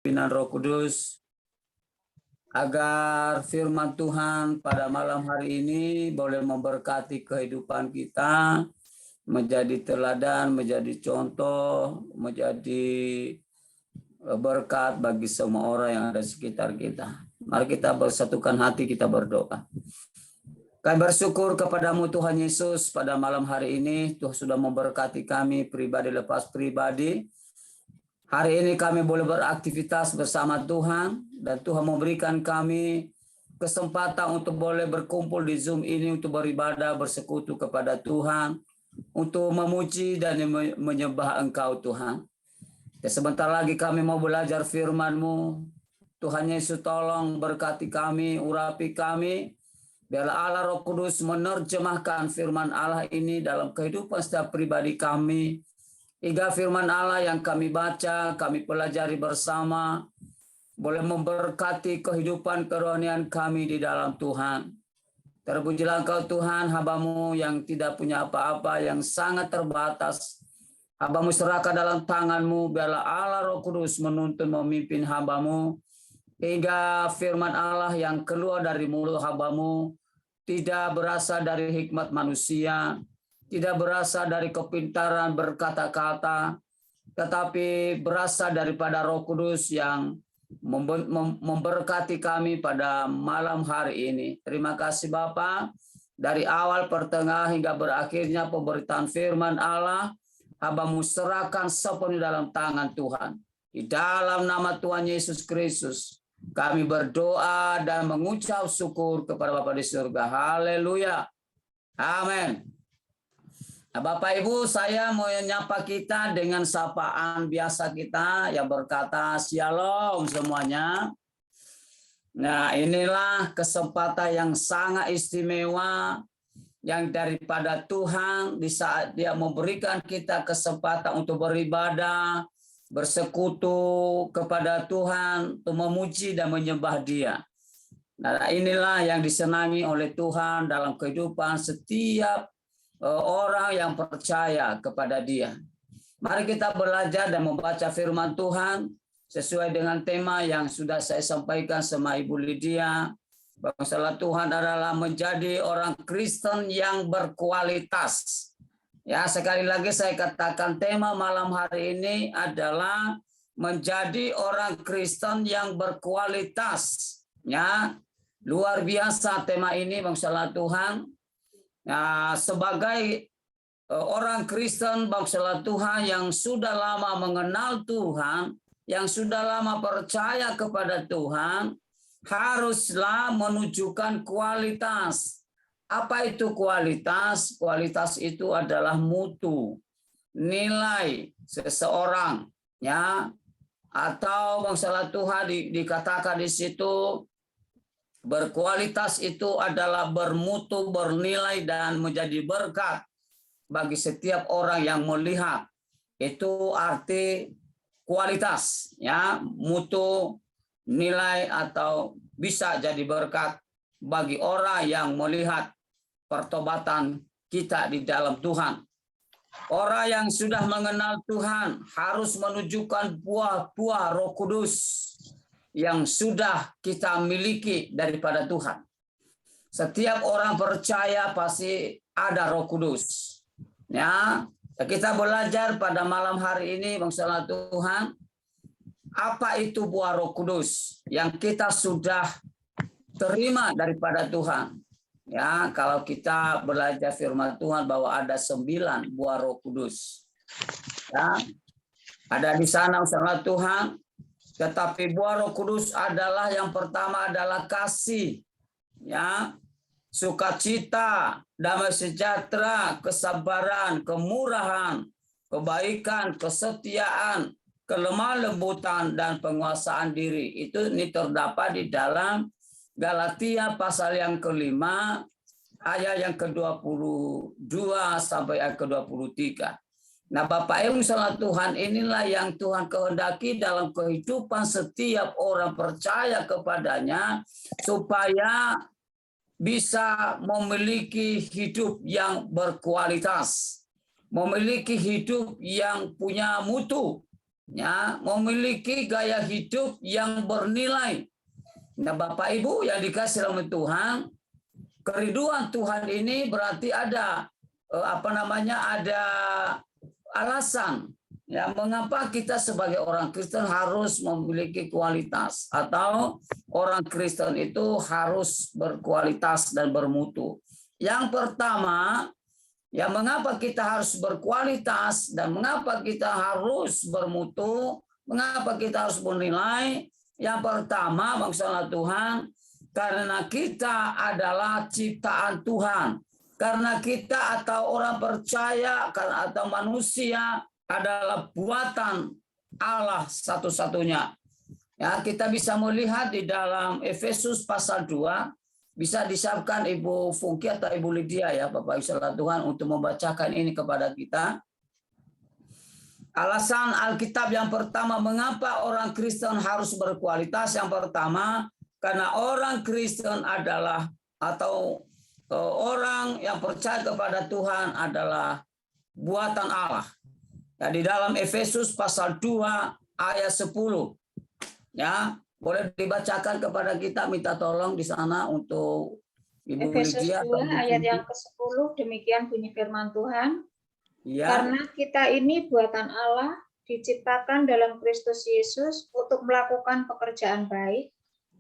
Pimpinan Roh Kudus, agar firman Tuhan pada malam hari ini boleh memberkati kehidupan kita, menjadi teladan, menjadi contoh, menjadi berkat bagi semua orang yang ada di sekitar kita. Mari kita bersatukan hati, kita berdoa. Kami bersyukur kepadamu Tuhan Yesus pada malam hari ini. Tuhan sudah memberkati kami pribadi lepas pribadi. Hari ini kami boleh beraktivitas bersama Tuhan dan Tuhan memberikan kami kesempatan untuk boleh berkumpul di Zoom ini untuk beribadah, bersekutu kepada Tuhan, untuk memuji dan menyembah Engkau Tuhan. Dan sebentar lagi kami mau belajar firman-Mu. Tuhan Yesus tolong berkati kami, urapi kami. Biarlah Allah Roh Kudus menerjemahkan firman Allah ini dalam kehidupan setiap pribadi kami. Hingga firman Allah yang kami baca, kami pelajari bersama, boleh memberkati kehidupan kerohanian kami di dalam Tuhan. Terpujilah Engkau Tuhan, hamba-Mu yang tidak punya apa-apa, yang sangat terbatas. Hamba-Mu serahkan dalam tangan-Mu, biarlah Allah Roh Kudus menuntun memimpin hamba-Mu, hingga firman Allah yang keluar dari mulut hamba-Mu tidak berasal dari hikmat manusia, tidak berasal dari kepintaran berkata-kata, tetapi berasal daripada Roh Kudus yang memberkati kami pada malam hari ini. Terima kasih Bapa, dari awal, pertengahan hingga berakhirnya pemberitaan firman Allah, hamba-Mu serahkan sepenuhnya dalam tangan Tuhan. Di dalam nama Tuhan Yesus Kristus, kami berdoa dan mengucap syukur kepada Bapa di surga. Haleluya. Amin. Nah, Bapak Ibu, saya mau menyapa kita dengan sapaan biasa kita yang berkata Shalom semuanya. Nah, inilah kesempatan yang sangat istimewa yang daripada Tuhan di saat Dia memberikan kita kesempatan untuk beribadah, bersekutu kepada Tuhan, untuk memuji dan menyembah Dia. Nah, inilah yang disenangi oleh Tuhan dalam kehidupan setiap orang yang percaya kepada Dia. Mari kita belajar dan membaca firman Tuhan sesuai dengan tema yang sudah saya sampaikan sama Ibu Lydia. Masalah Tuhan adalah menjadi orang Kristen yang berkualitas. Ya, sekali lagi saya katakan tema malam hari ini adalah menjadi orang Kristen yang berkualitas. Ya, luar biasa tema ini masalah Tuhan. Nah, sebagai orang Kristen bangsa Tuhan yang sudah lama mengenal Tuhan, yang sudah lama percaya kepada Tuhan, haruslah menunjukkan kualitas. Apa itu kualitas? Kualitas itu adalah mutu, nilai seseorang, ya, atau bangsa Tuhan dikatakan di situ. Berkualitas itu adalah bermutu, bernilai, dan menjadi berkat bagi setiap orang yang melihat. Itu arti kualitas, ya, mutu, nilai, atau bisa jadi berkat bagi orang yang melihat pertobatan kita di dalam Tuhan. Orang yang sudah mengenal Tuhan harus menunjukkan buah-buah Roh Kudus yang sudah kita miliki daripada Tuhan. Setiap orang percaya pasti ada Roh Kudus. Ya, kita belajar pada malam hari ini bangsa Tuhan, apa itu buah Roh Kudus yang kita sudah terima daripada Tuhan. Ya, kalau kita belajar firman Tuhan bahwa ada 9 buah Roh Kudus. Ya, ada di sana bangsa Tuhan. Tetapi buah Roh Kudus adalah yang pertama adalah kasih, ya, sukacita, damai sejahtera, kesabaran, kemurahan, kebaikan, kesetiaan, kelemah lembutan, dan penguasaan diri. Ini terdapat di dalam Galatia pasal yang ke-5, ayat yang ke-22 sampai ayat ke-23. Nah, Bapak Ibu salah Tuhan, inilah yang Tuhan kehendaki dalam kehidupan setiap orang percaya kepadanya, supaya bisa memiliki hidup yang berkualitas, memiliki hidup yang punya mutu, Ya, memiliki gaya hidup yang bernilai. Nah, Bapak Ibu yang dikasih oleh Tuhan, keriduan Tuhan ini berarti ada ada alasan ya mengapa kita sebagai orang Kristen harus memiliki kualitas atau orang Kristen itu harus berkualitas dan bermutu. Yang pertama, ya mengapa kita harus berkualitas dan mengapa kita harus bermutu, mengapa kita harus bernilai? Yang pertama, maksudnya Tuhan, karena kita adalah ciptaan Tuhan. Karena kita atau orang percaya atau manusia adalah buatan Allah satu-satunya. Ya, kita bisa melihat di dalam Efesus pasal 2, bisa disiapkan Ibu Fungki atau Ibu Lydia ya, Bapak Ibu saudara Tuhan untuk membacakan ini kepada kita. Alasan Alkitab yang pertama mengapa orang Kristen harus berkualitas, yang pertama karena orang Kristen adalah atau orang yang percaya kepada Tuhan adalah buatan Allah. Ya, di dalam Efesus pasal 2 ayat 10. Ya, boleh dibacakan kepada kita, minta tolong di sana untuk Ibu Efesus Lydia. 2 ayat yang ke-10, demikian bunyi firman Tuhan. Ya. Karena kita ini buatan Allah, diciptakan dalam Kristus Yesus untuk melakukan pekerjaan baik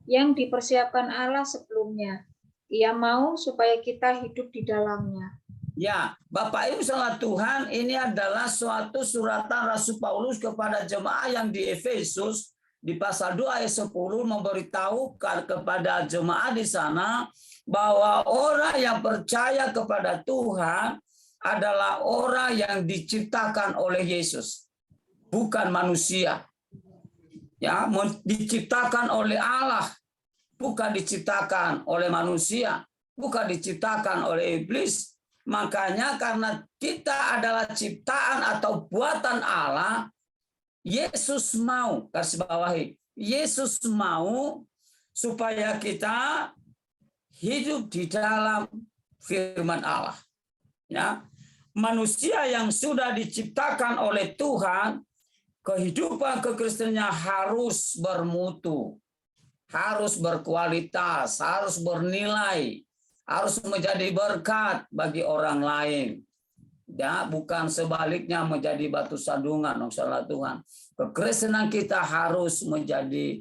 yang dipersiapkan Allah sebelumnya. Ia mau supaya kita hidup di dalamnya. Ya, Bapak Ibu saudara Tuhan, ini adalah suatu suratan Rasul Paulus kepada jemaah yang di Efesus di pasal 2 ayat 10 memberitahukan kepada jemaah di sana bahwa orang yang percaya kepada Tuhan adalah orang yang diciptakan oleh Yesus, bukan manusia. Ya, diciptakan oleh Allah, bukan diciptakan oleh manusia, bukan diciptakan oleh iblis. Makanya karena kita adalah ciptaan atau buatan Allah, Yesus mau, garis bawahi, Yesus mau supaya kita hidup di dalam firman Allah. Ya, manusia yang sudah diciptakan oleh Tuhan, kehidupan kekristenannya harus bermutu, harus berkualitas, harus bernilai, harus menjadi berkat bagi orang lain. Ya, bukan sebaliknya menjadi batu sandungan, maksudnya Tuhan. Kekristenan kita harus menjadi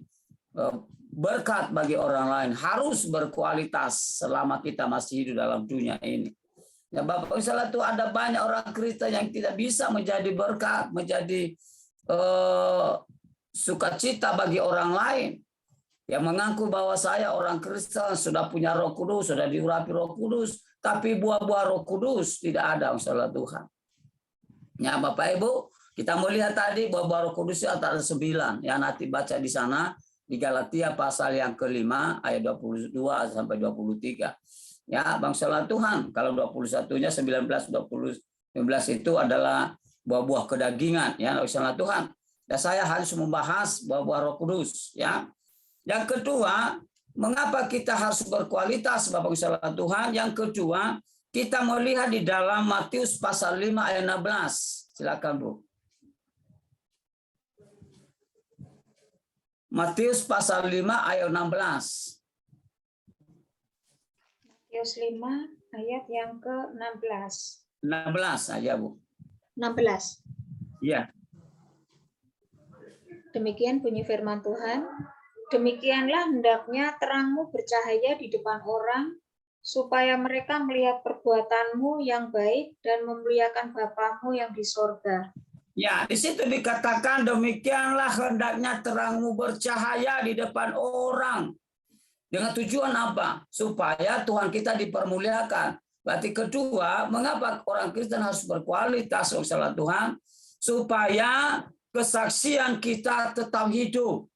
berkat bagi orang lain, harus berkualitas selama kita masih hidup dalam dunia ini. Ya, Bapak misalnya tuh ada banyak orang Kristen yang tidak bisa menjadi berkat, menjadi sukacita bagi orang lain. Yang mengaku bahwa saya orang Kristen, sudah punya Roh Kudus, sudah diurapi Roh Kudus, tapi buah-buah Roh Kudus tidak ada, masalah Tuhan. Ya, Bapak Ibu, kita melihat tadi buah-buah Roh Kudus itu ada 9. Ya, nanti baca di sana di Galatia pasal yang ke-5 ayat 22 sampai 23. Ya, bangsa Tuhan, kalau 21-nya 19 itu adalah buah-buah kedagingan, ya, bangsa Tuhan. Dan saya harus membahas buah-buah Roh Kudus, ya. Yang kedua, mengapa kita harus berkualitas, Bapak Ibu Tuhan? Yang kedua, kita melihat di dalam Matius pasal 5 ayat 16. Silakan, Bu. Matius pasal 5 ayat 16. Matius 5 ayat yang ke-16. 16 aja, Bu. 16. Iya. Demikian bunyi firman Tuhan. Demikianlah hendaknya terangmu bercahaya di depan orang, supaya mereka melihat perbuatanmu yang baik dan memuliakan Bapamu yang di sorga. Ya, di situ dikatakan demikianlah hendaknya terangmu bercahaya di depan orang. Dengan tujuan apa? Supaya Tuhan kita dipermuliakan. Berarti kedua, mengapa orang Kristen harus berkualitas, saudara Tuhan? Supaya kesaksian kita tetap hidup.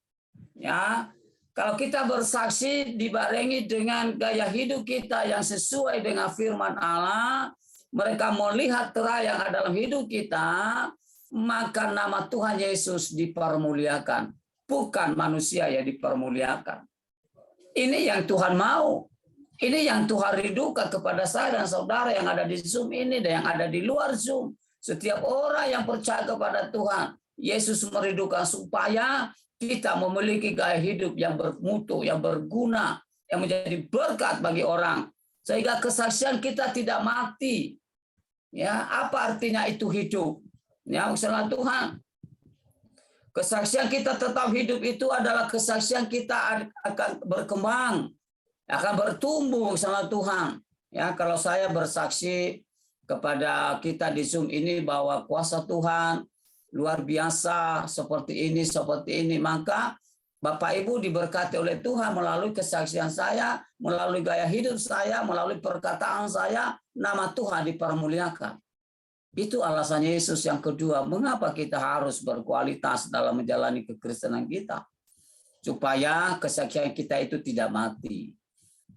Ya, kalau kita bersaksi dibarengi dengan gaya hidup kita yang sesuai dengan firman Allah, mereka melihat terang yang ada dalam hidup kita, maka nama Tuhan Yesus dipermuliakan, bukan manusia yang dipermuliakan. Ini yang Tuhan mau. Ini yang Tuhan rindukan kepada saya dan saudara yang ada di Zoom ini dan yang ada di luar Zoom. Setiap orang yang percaya kepada Tuhan, Yesus merindukan supaya kita memiliki gaya hidup yang bermutu, yang berguna, yang menjadi berkat bagi orang. Sehingga kesaksian kita tidak mati. Ya, apa artinya itu hidup? Ya, maksudnya Tuhan. Kesaksian kita tetap hidup itu adalah kesaksian kita akan berkembang, akan bertumbuh sama Tuhan. Ya, kalau saya bersaksi kepada kita di Zoom ini bahwa kuasa Tuhan luar biasa seperti ini, maka Bapak Ibu diberkati oleh Tuhan melalui kesaksian saya, melalui gaya hidup saya, melalui perkataan saya, nama Tuhan dipermuliakan. Itu alasan Yesus yang kedua, mengapa kita harus berkualitas dalam menjalani kekristenan kita. Supaya kesaksian kita itu tidak mati.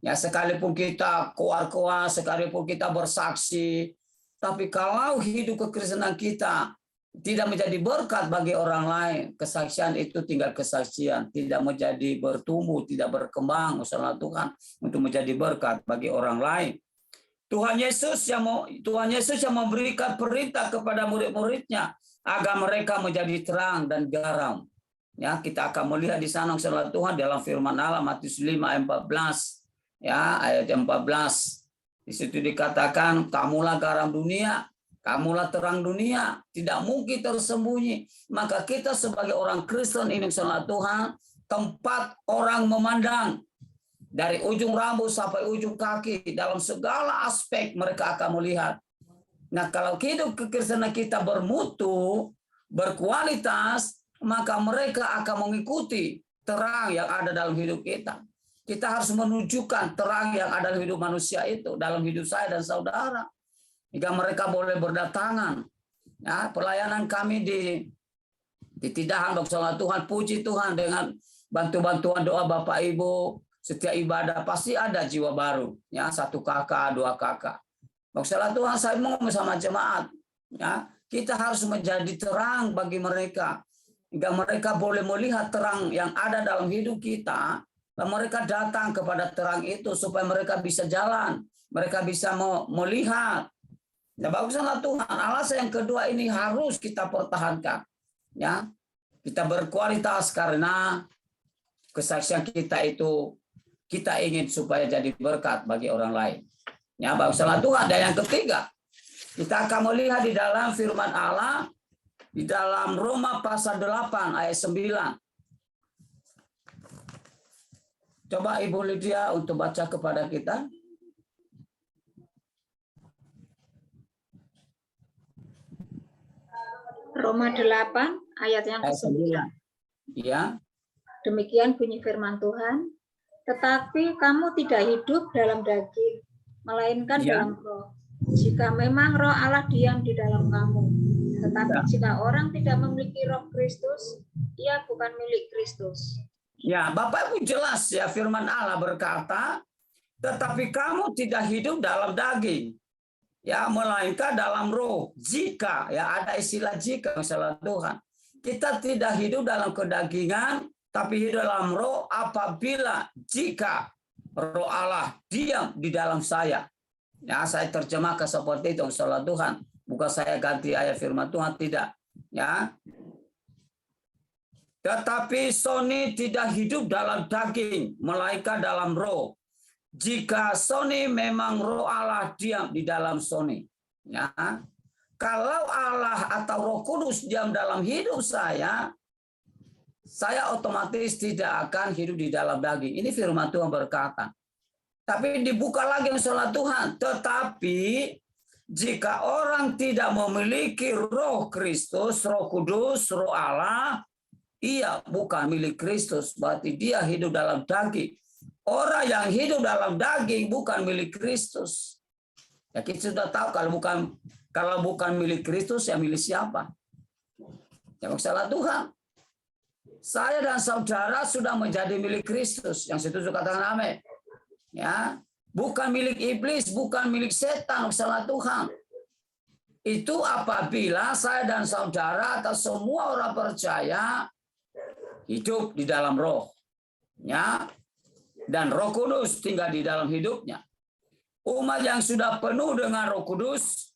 Ya, sekalipun kita koar-koar, sekalipun kita bersaksi, tapi kalau hidup kekristenan kita tidak menjadi berkat bagi orang lain, kesaksian itu tinggal kesaksian, tidak menjadi bertumbuh, tidak berkembang, usaha Tuhan untuk menjadi berkat bagi orang lain. Tuhan Yesus yang memberikan perintah kepada murid-muridnya agar mereka menjadi terang dan garam. Ya, kita akan melihat di sana usaha Tuhan dalam firman Allah Matius 5 ayat 14. Ya, ayat 14. Di situ dikatakan, kamulah garam dunia, kamulah terang dunia, tidak mungkin tersembunyi. Maka kita sebagai orang Kristen ini salah Tuhan, tempat orang memandang. Dari ujung rambut sampai ujung kaki, dalam segala aspek mereka akan melihat. Nah, kalau hidup kekristenan kita bermutu, berkualitas, maka mereka akan mengikuti terang yang ada dalam hidup kita. Kita harus menunjukkan terang yang ada dalam hidup manusia itu, dalam hidup saya dan saudara. Jika mereka boleh berdatangan. Ya, pelayanan kami di Tidahan, bersama Tuhan, puji Tuhan dengan bantuan doa Bapak Ibu. Setiap ibadah pasti ada jiwa baru. Ya, 1 kakak, 2 kakak. Maksudnya Tuhan, saya mau sama jemaat. Ya, kita harus menjadi terang bagi mereka. Jika mereka boleh melihat terang yang ada dalam hidup kita, dan mereka datang kepada terang itu supaya mereka bisa jalan. Mereka bisa melihat. Ya, baguslah Tuhan. Alasan yang kedua ini harus kita pertahankan. Ya, kita berkualitas karena kesaksian kita itu kita ingin supaya jadi berkat bagi orang lain. Ya, baguslah Tuhan. Dan yang ketiga, kita akan melihat di dalam firman Allah di dalam Roma pasal 8 ayat 9. Coba Ibu Lydia untuk baca kepada kita. Roma 8 ayat yang ke-9. Ya. Demikian bunyi firman Tuhan. Tetapi kamu tidak hidup dalam daging, melainkan dalam roh. Jika memang roh Allah diam di dalam kamu. Tetapi jika orang tidak memiliki roh Kristus, ia bukan milik Kristus. Ya, Bapak Ibu jelas ya, firman Allah berkata, tetapi kamu tidak hidup dalam daging, ya, melainkan dalam roh. Jika, ya, ada istilah jika, masalah Tuhan. Kita tidak hidup dalam kedagingan, tapi hidup dalam roh apabila jika roh Allah diam di dalam saya. Ya, saya terjemahkan seperti itu, masalah Tuhan. Bukan saya ganti ayat firman Tuhan, tidak. Ya. Tetapi Sony tidak hidup dalam daging, melainkan dalam roh. Jika Sony memang roh Allah diam di dalam Sony. Ya. Kalau Allah atau Roh Kudus diam dalam hidup saya otomatis tidak akan hidup di dalam daging. Ini firman Tuhan berkata. Tapi dibuka lagi masalah Tuhan. Tetapi jika orang tidak memiliki roh Kristus, roh Kudus, roh Allah, ia bukan milik Kristus, berarti dia hidup dalam daging. Orang yang hidup dalam daging bukan milik Kristus. Ya, kita sudah tahu kalau bukan milik Kristus, ya milik siapa? Ya, masalah Tuhan. Saya dan saudara sudah menjadi milik Kristus. Yang setuju katakan amin. Ya, bukan milik iblis, bukan milik setan, masalah Tuhan. Itu apabila saya dan saudara atau semua orang percaya hidup di dalam roh. Ya. Dan Roh Kudus tinggal di dalam hidupnya. Umat yang sudah penuh dengan Roh Kudus,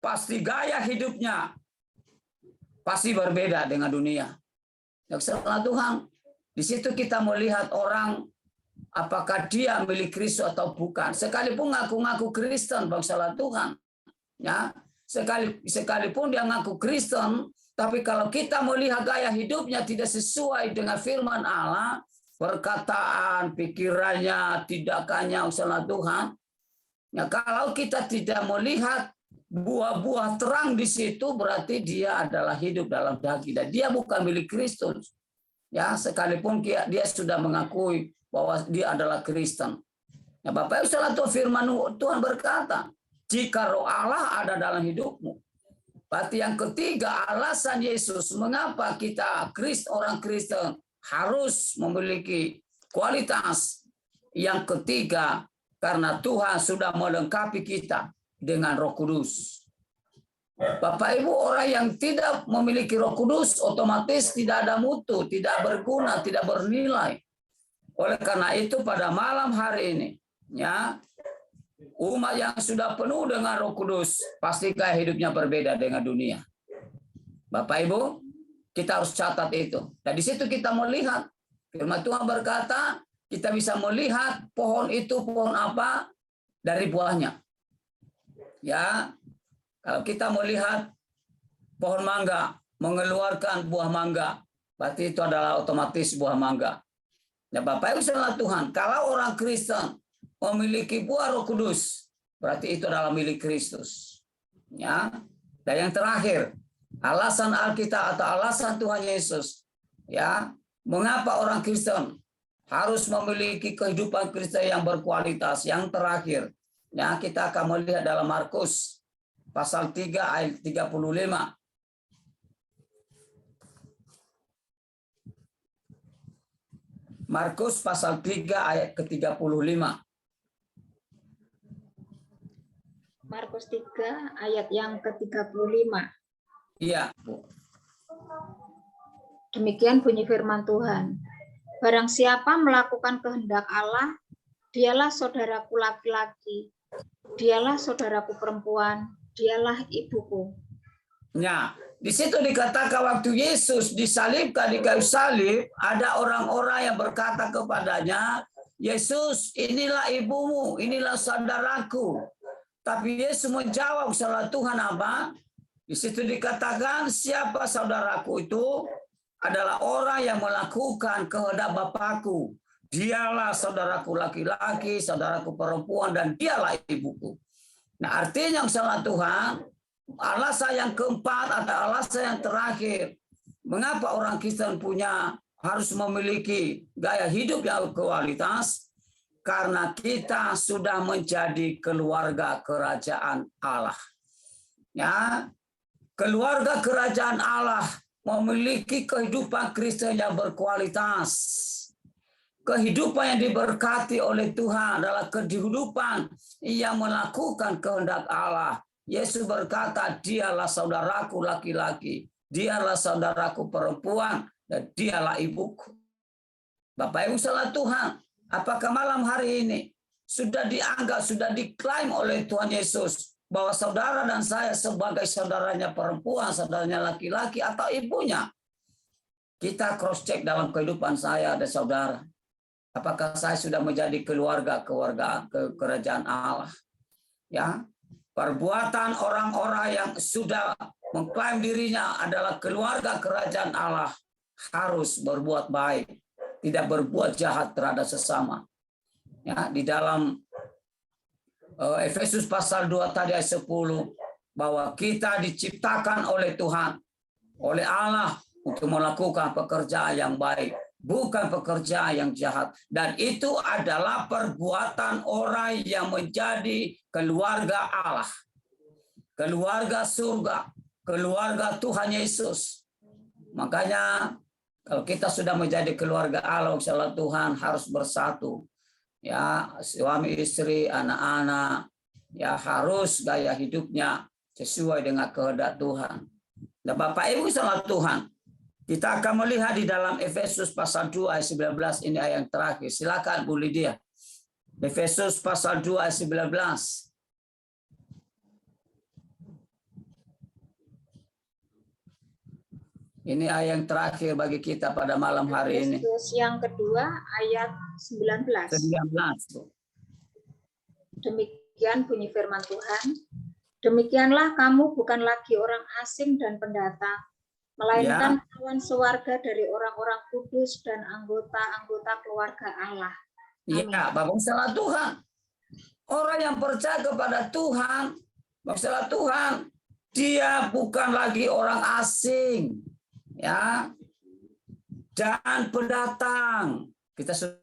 pasti gaya hidupnya pasti berbeda dengan dunia. Saudara Tuhan, di situ kita melihat orang apakah dia milik Kristus atau bukan. Sekalipun ngaku-ngaku Kristen, bangsa Tuhan, ya, sekalipun dia ngaku Kristen, tapi kalau kita melihat gaya hidupnya tidak sesuai dengan firman Allah, perkataan, pikirannya, tindakannya, saudara Tuhan, ya, kalau kita tidak melihat buah-buah terang di situ, berarti dia adalah hidup dalam daging dan dia bukan milik Kristus. Ya, sekalipun dia sudah mengakui bahwa dia adalah Kristen. Ya, Bapak Ibu saudara, firman Tuhan berkata, jika roh Allah ada dalam hidupmu. Berarti yang ketiga, alasan Yesus mengapa kita orang Kristen harus memiliki kualitas. Yang ketiga, karena Tuhan sudah melengkapi kita dengan Roh Kudus. Bapak Ibu, orang yang tidak memiliki Roh Kudus otomatis tidak ada mutu, tidak berguna, tidak bernilai. Oleh karena itu pada malam hari ini, ya, umat yang sudah penuh dengan Roh Kudus pasti gaya hidupnya berbeda dengan dunia. Bapak Ibu, kita harus catat itu. Dan di situ kita melihat firman Tuhan berkata, kita bisa melihat pohon itu pohon apa dari buahnya. Ya, kalau kita melihat pohon mangga mengeluarkan buah mangga, berarti itu adalah otomatis buah mangga. Ya, Bapak Ibu saudara Tuhan, kalau orang Kristen memiliki buah Roh Kudus, berarti itu adalah milik Kristus. Ya. Dan yang terakhir, alasan Alkitab atau alasan Tuhan Yesus, ya, mengapa orang Kristen harus memiliki kehidupan Kristen yang berkualitas. Yang terakhir, ya, kita akan melihat dalam Markus pasal 3 ayat 35. Markus pasal 3 ayat ke-35. Markus 3 ayat yang ke-35. Iya, Bu. Demikian bunyi firman Tuhan. Barang siapa melakukan kehendak Allah, dialah saudaraku laki-laki, dialah saudaraku perempuan, dialah ibuku. Nah, di situ dikatakan waktu Yesus disalibkan di kayu salib, ada orang-orang yang berkata kepadanya, Yesus, inilah ibumu, inilah saudaraku. Tapi Yesus menjawab, saudara Tuhan apa? Di situ dikatakan, siapa saudaraku itu? Adalah orang yang melakukan kehendak Bapakku. Dialah saudaraku laki-laki, saudaraku perempuan, dan dialah ibuku. Nah, artinya saudara Tuhan, alasan yang keempat atau alasan yang terakhir, mengapa orang Kristen harus memiliki gaya hidup yang berkualitas? Karena kita sudah menjadi keluarga kerajaan Allah. Ya, keluarga kerajaan Allah memiliki kehidupan Kristen yang berkualitas. Kehidupan yang diberkati oleh Tuhan adalah kehidupan yang melakukan kehendak Allah. Yesus berkata, dialah saudaraku laki-laki, dialah saudaraku perempuan, dan dialah ibuku. Bapak Ibu saudara Tuhan, apakah malam hari ini sudah dianggap, sudah diklaim oleh Tuhan Yesus bahwa saudara dan saya sebagai saudaranya perempuan, saudaranya laki-laki, atau ibunya? Kita cross check dalam kehidupan saya dan saudara. Apakah saya sudah menjadi keluarga kerajaan Allah? Ya, perbuatan orang-orang yang sudah mengklaim dirinya adalah keluarga kerajaan Allah harus berbuat baik, tidak berbuat jahat terhadap sesama. Ya, di dalam Efesus pasal 2 tadi ayat 10, bahwa kita diciptakan oleh Tuhan, oleh Allah untuk melakukan pekerjaan yang baik, bukan pekerjaan yang jahat. Dan itu adalah perbuatan orang yang menjadi keluarga Allah, keluarga surga, keluarga Tuhan Yesus. Makanya kalau kita sudah menjadi keluarga Allah, saudara Tuhan, harus bersatu. Ya, suami istri, anak-anak, ya harus gaya hidupnya sesuai dengan kehendak Tuhan. Dan Bapak Ibu saudara Tuhan, kita akan melihat di dalam Efesus pasal 2 ayat 19, ini ayat yang terakhir. Silakan Bu Lydia. Efesus pasal 2 ayat 19. Ini ayat yang terakhir bagi kita pada malam hari ini. Efesus yang kedua ayat 19. 19. Demikian bunyi firman Tuhan. Demikianlah kamu bukan lagi orang asing dan pendatang, melainkan kawan sewarga dari orang-orang kudus dan anggota-anggota keluarga Allah. Amin. Ya, Bapak salah Tuhan. Orang yang percaya kepada Tuhan, masalah Tuhan, dia bukan lagi orang asing, ya, dan pendatang. Kita sudah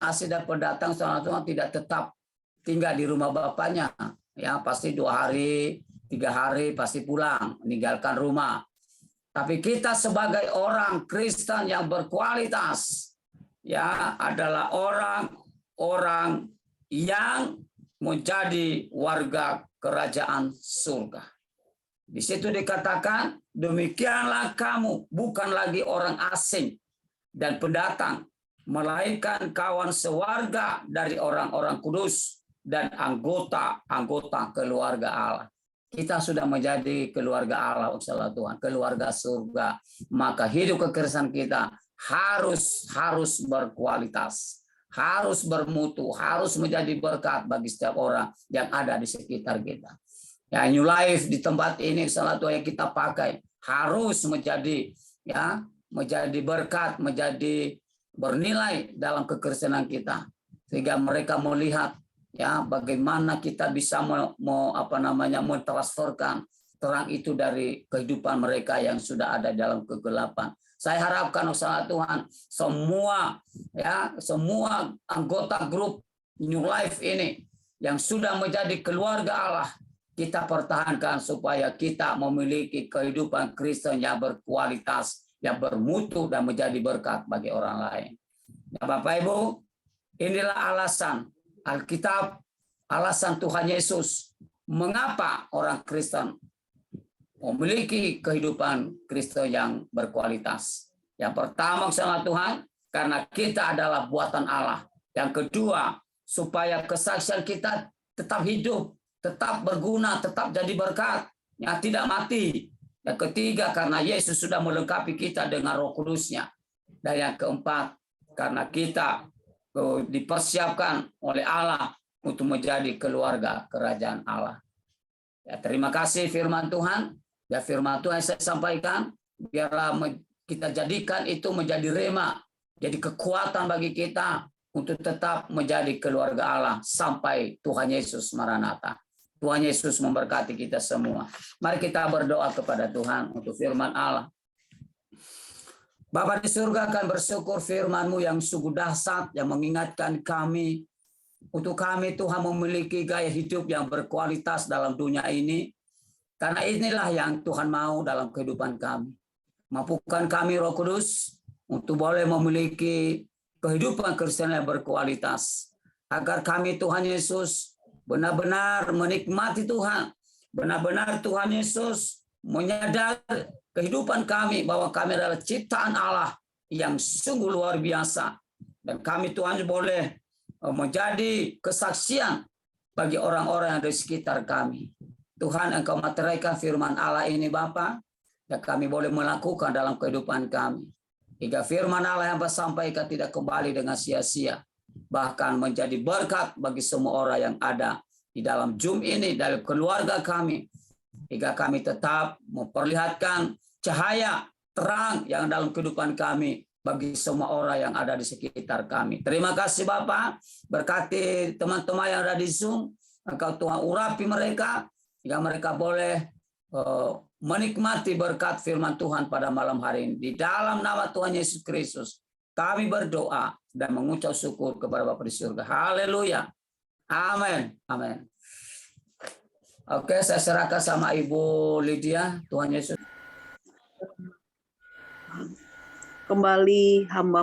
asing dan pendatang, salah Tuhan tidak tetap tinggal di rumah bapaknya, ya pasti 2 hari, 3 hari pasti pulang, meninggalkan rumah. Tapi kita sebagai orang Kristen yang berkualitas, ya adalah orang-orang yang menjadi warga kerajaan surga. Di situ dikatakan, demikianlah kamu bukan lagi orang asing dan pendatang, melainkan kawan sewarga dari orang-orang kudus dan anggota-anggota keluarga Allah. Kita sudah menjadi keluarga Allah, usaha Tuhan, keluarga surga. Maka hidup kekristenan kita harus berkualitas, harus bermutu, harus menjadi berkat bagi setiap orang yang ada di sekitar kita. Ya, New Life di tempat ini salah satu yang kita pakai harus menjadi berkat, menjadi bernilai dalam kekristenan kita, sehingga mereka melihat ya bagaimana kita bisa mentransferkan terang itu dari kehidupan mereka yang sudah ada dalam kegelapan. Saya harapkan usaha Tuhan semua anggota grup New Life ini yang sudah menjadi keluarga Allah, kita pertahankan supaya kita memiliki kehidupan Kristen yang berkualitas, yang bermutu dan menjadi berkat bagi orang lain. Nah, Bapak Ibu, inilah alasan Alkitab, alasan Tuhan Yesus mengapa orang Kristen memiliki kehidupan Kristen yang berkualitas. Yang pertama, sama Tuhan, karena kita adalah buatan Allah. Yang kedua, supaya kesaksian kita tetap hidup, tetap berguna, tetap jadi berkat, yang tidak mati. Yang ketiga, karena Yesus sudah melengkapi kita dengan Roh Kudus-Nya. Dan yang keempat, karena kita dipersiapkan oleh Allah untuk menjadi keluarga kerajaan Allah. Ya, terima kasih firman Tuhan. Ya, firman Tuhan yang saya sampaikan, biarlah kita jadikan itu menjadi rema, jadi kekuatan bagi kita untuk tetap menjadi keluarga Allah sampai Tuhan Yesus Maranatha. Tuhan Yesus memberkati kita semua. Mari kita berdoa kepada Tuhan untuk firman Allah. Bapa di surga, akan bersyukur firman-Mu yang sungguh dahsyat, yang mengingatkan kami, untuk kami Tuhan memiliki gaya hidup yang berkualitas dalam dunia ini. Karena inilah yang Tuhan mau dalam kehidupan kami. Mampukan kami Roh Kudus untuk boleh memiliki kehidupan Kristen yang berkualitas. Agar kami Tuhan Yesus benar-benar menikmati Tuhan. Benar-benar Tuhan Yesus menyadari kehidupan kami bahwa kami adalah ciptaan Allah yang sungguh luar biasa. Dan kami Tuhan boleh menjadi kesaksian bagi orang-orang yang ada di sekitar kami. Tuhan, Engkau meteraikan firman Allah ini Bapa, dan kami boleh melakukan dalam kehidupan kami. Hingga firman Allah yang bersampaikan tidak kembali dengan sia-sia, bahkan menjadi berkat bagi semua orang yang ada di dalam Zoom ini, dalam keluarga kami, hingga kami tetap memperlihatkan cahaya terang yang dalam kehidupan kami bagi semua orang yang ada di sekitar kami. Terima kasih Bapak, berkati teman-teman yang ada di Zoom, Engkau Tuhan urapi mereka, hingga mereka boleh menikmati berkat firman Tuhan pada malam hari ini. Di dalam nama Tuhan Yesus Kristus, kami berdoa dan mengucap syukur kepada Bapa di surga. Haleluya. Amin. Amin. Oke, saya serahkan sama Ibu Lydia. Tuhan Yesus. Kembali hamba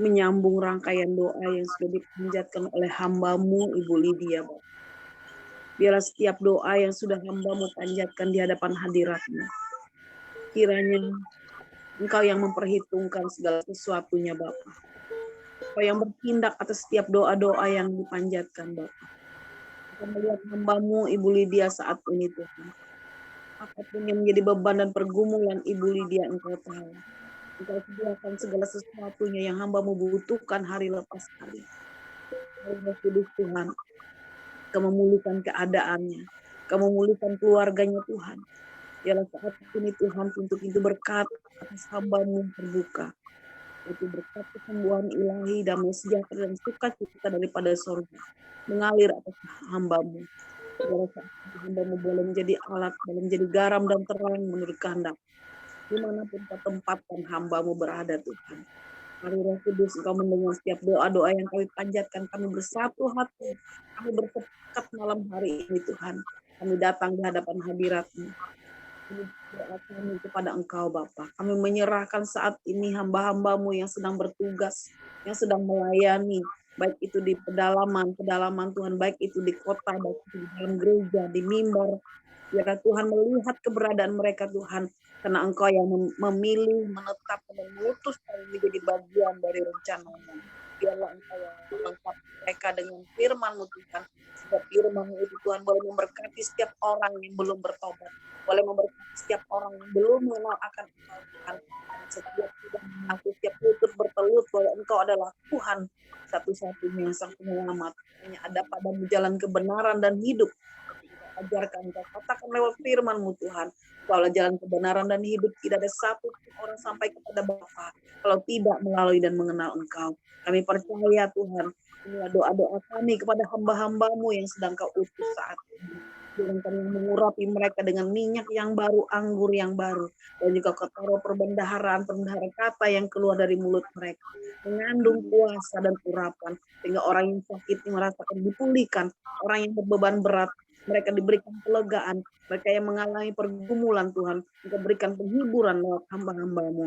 menyambung rangkaian doa yang sudah dipanjatkan oleh hamba-Mu Ibu Lydia. Biarlah setiap doa yang sudah hamba-Mu panjatkan di hadapan hadirat-Mu, kiranya Engkau yang memperhitungkan segala sesuatunya Bapa. Engkau yang bertindak atas setiap doa-doa yang dipanjatkan Bapa. Engkau melihat hamba-Mu Ibu Lydia saat ini Tuhan. Apapun yang menjadi beban dan pergumulan Ibu Lydia, Engkau tahu. Engkau sediakan segala sesuatunya yang hamba-Mu butuhkan hari lepas hari. Roh Kudus Tuhan, Kau memulihkan keadaannya, Kau memulihkan keluarganya Tuhan. Biarlah saat ini Tuhan pintu-pintu berkat atas hamba-Mu terbuka. Itu berkat kesembuhan ilahi, damai sejahtera dan sukacita daripada surga mengalir atas hamba-Mu. Biarlah saat ini hamba-Mu boleh menjadi alat, boleh menjadi garam dan terang menurut kehendak. Dimanapun Kau tempatkan hamba-Mu berada Tuhan. Mari Roh Kudus, Engkau mendengar setiap doa-doa yang kami panjatkan. Kami bersatu hati, kami bersepakat malam hari ini Tuhan. Kami datang di hadapan hadirat-Mu. Kami berdoa kami kepada Engkau Bapa. Kami menyerahkan saat ini hamba-hamba-Mu yang sedang bertugas, yang sedang melayani, baik itu di pedalaman Tuhan, baik itu di kota, baik itu di dalam gereja, di mimbar. Biarlah Tuhan melihat keberadaan mereka Tuhan, karena Engkau yang memilih, menetapkan dan mengutus kami menjadi bagian dari rencana-Mu. Biarlah Engkau yang melengkapi mereka dengan firman-Mu Tuhan. Setiap firman-Mu itu Tuhan boleh memberkati setiap orang yang belum bertobat, boleh memberkati setiap orang yang belum mengenal akan Engkau Tuhan. Setiap tidak mengaku, setiap lutut bertelut bahwa Engkau adalah Tuhan satu-satunya sang penyelamat. Hanya ada padamu jalan kebenaran dan hidup. Ajarkan Engkau, katakan lewat firman-Mu Tuhan, Engkaulah jalan kebenaran dan hidup. Tidak ada satu orang sampai kepada Bapa kalau tidak melalui dan mengenal Engkau. Kami percaya Tuhan, inilah doa-doa kami kepada hamba-hamba-Mu yang sedang Kau utus saat ini. Biarlah Kami mengurapi mereka dengan minyak yang baru, anggur yang baru, dan juga Kau taruh perbendaharaan kata yang keluar dari mulut mereka, mengandung kuasa dan urapan, sehingga orang yang sakit merasakan dipulihkan, orang yang berbeban berat mereka diberikan kelegaan, mereka yang mengalami pergumulan Tuhan, Engkau berikan penghiburan lewat hamba-hamba-Mu.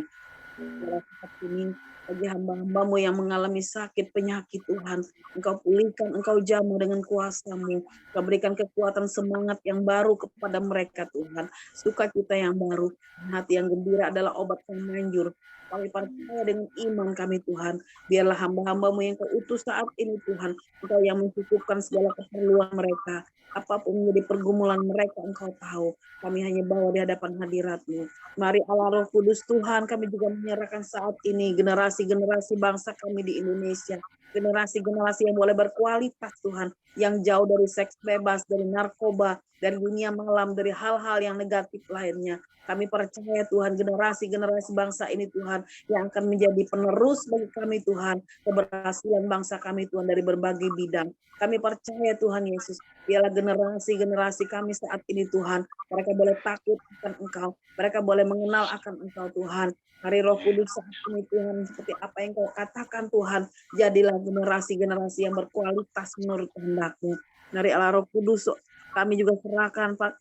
Saat ini bagi hamba-hamba-Mu yang mengalami sakit penyakit Tuhan, Engkau pulihkan, Engkau jamu dengan kuasa-Mu, Engkau berikan kekuatan semangat yang baru kepada mereka Tuhan, sukacita yang baru, hati yang gembira adalah obat yang manjur. Kami percaya dengan iman kami Tuhan, biarlah hamba-hamba-Mu yang Kau utus saat ini Tuhan, Engkau yang mencukupkan segala keperluan mereka, apapun menjadi pergumulan mereka Engkau tahu. Kami hanya bawa di hadapan hadirat-Mu. Mari Allah Roh Kudus Tuhan, kami juga menyerahkan saat ini generasi-generasi bangsa kami di Indonesia. Generasi-generasi yang boleh berkualitas Tuhan, yang jauh dari seks bebas, dari narkoba, dari dunia malam, dari hal-hal yang negatif lainnya. Kami percaya Tuhan, generasi-generasi bangsa ini Tuhan, yang akan menjadi penerus bagi kami Tuhan, keberhasilan bangsa kami Tuhan dari berbagai bidang. Kami percaya Tuhan Yesus, biarlah generasi-generasi kami saat ini Tuhan, mereka boleh takut akan Engkau, mereka boleh mengenal akan Engkau Tuhan. Mari Roh Kudus saat ini Tuhan, seperti apa yang Kau katakan Tuhan, jadilah generasi-generasi yang berkualitas menurut kehendak-Mu. Mari Allah Roh Kudus, kami juga serahkan Pak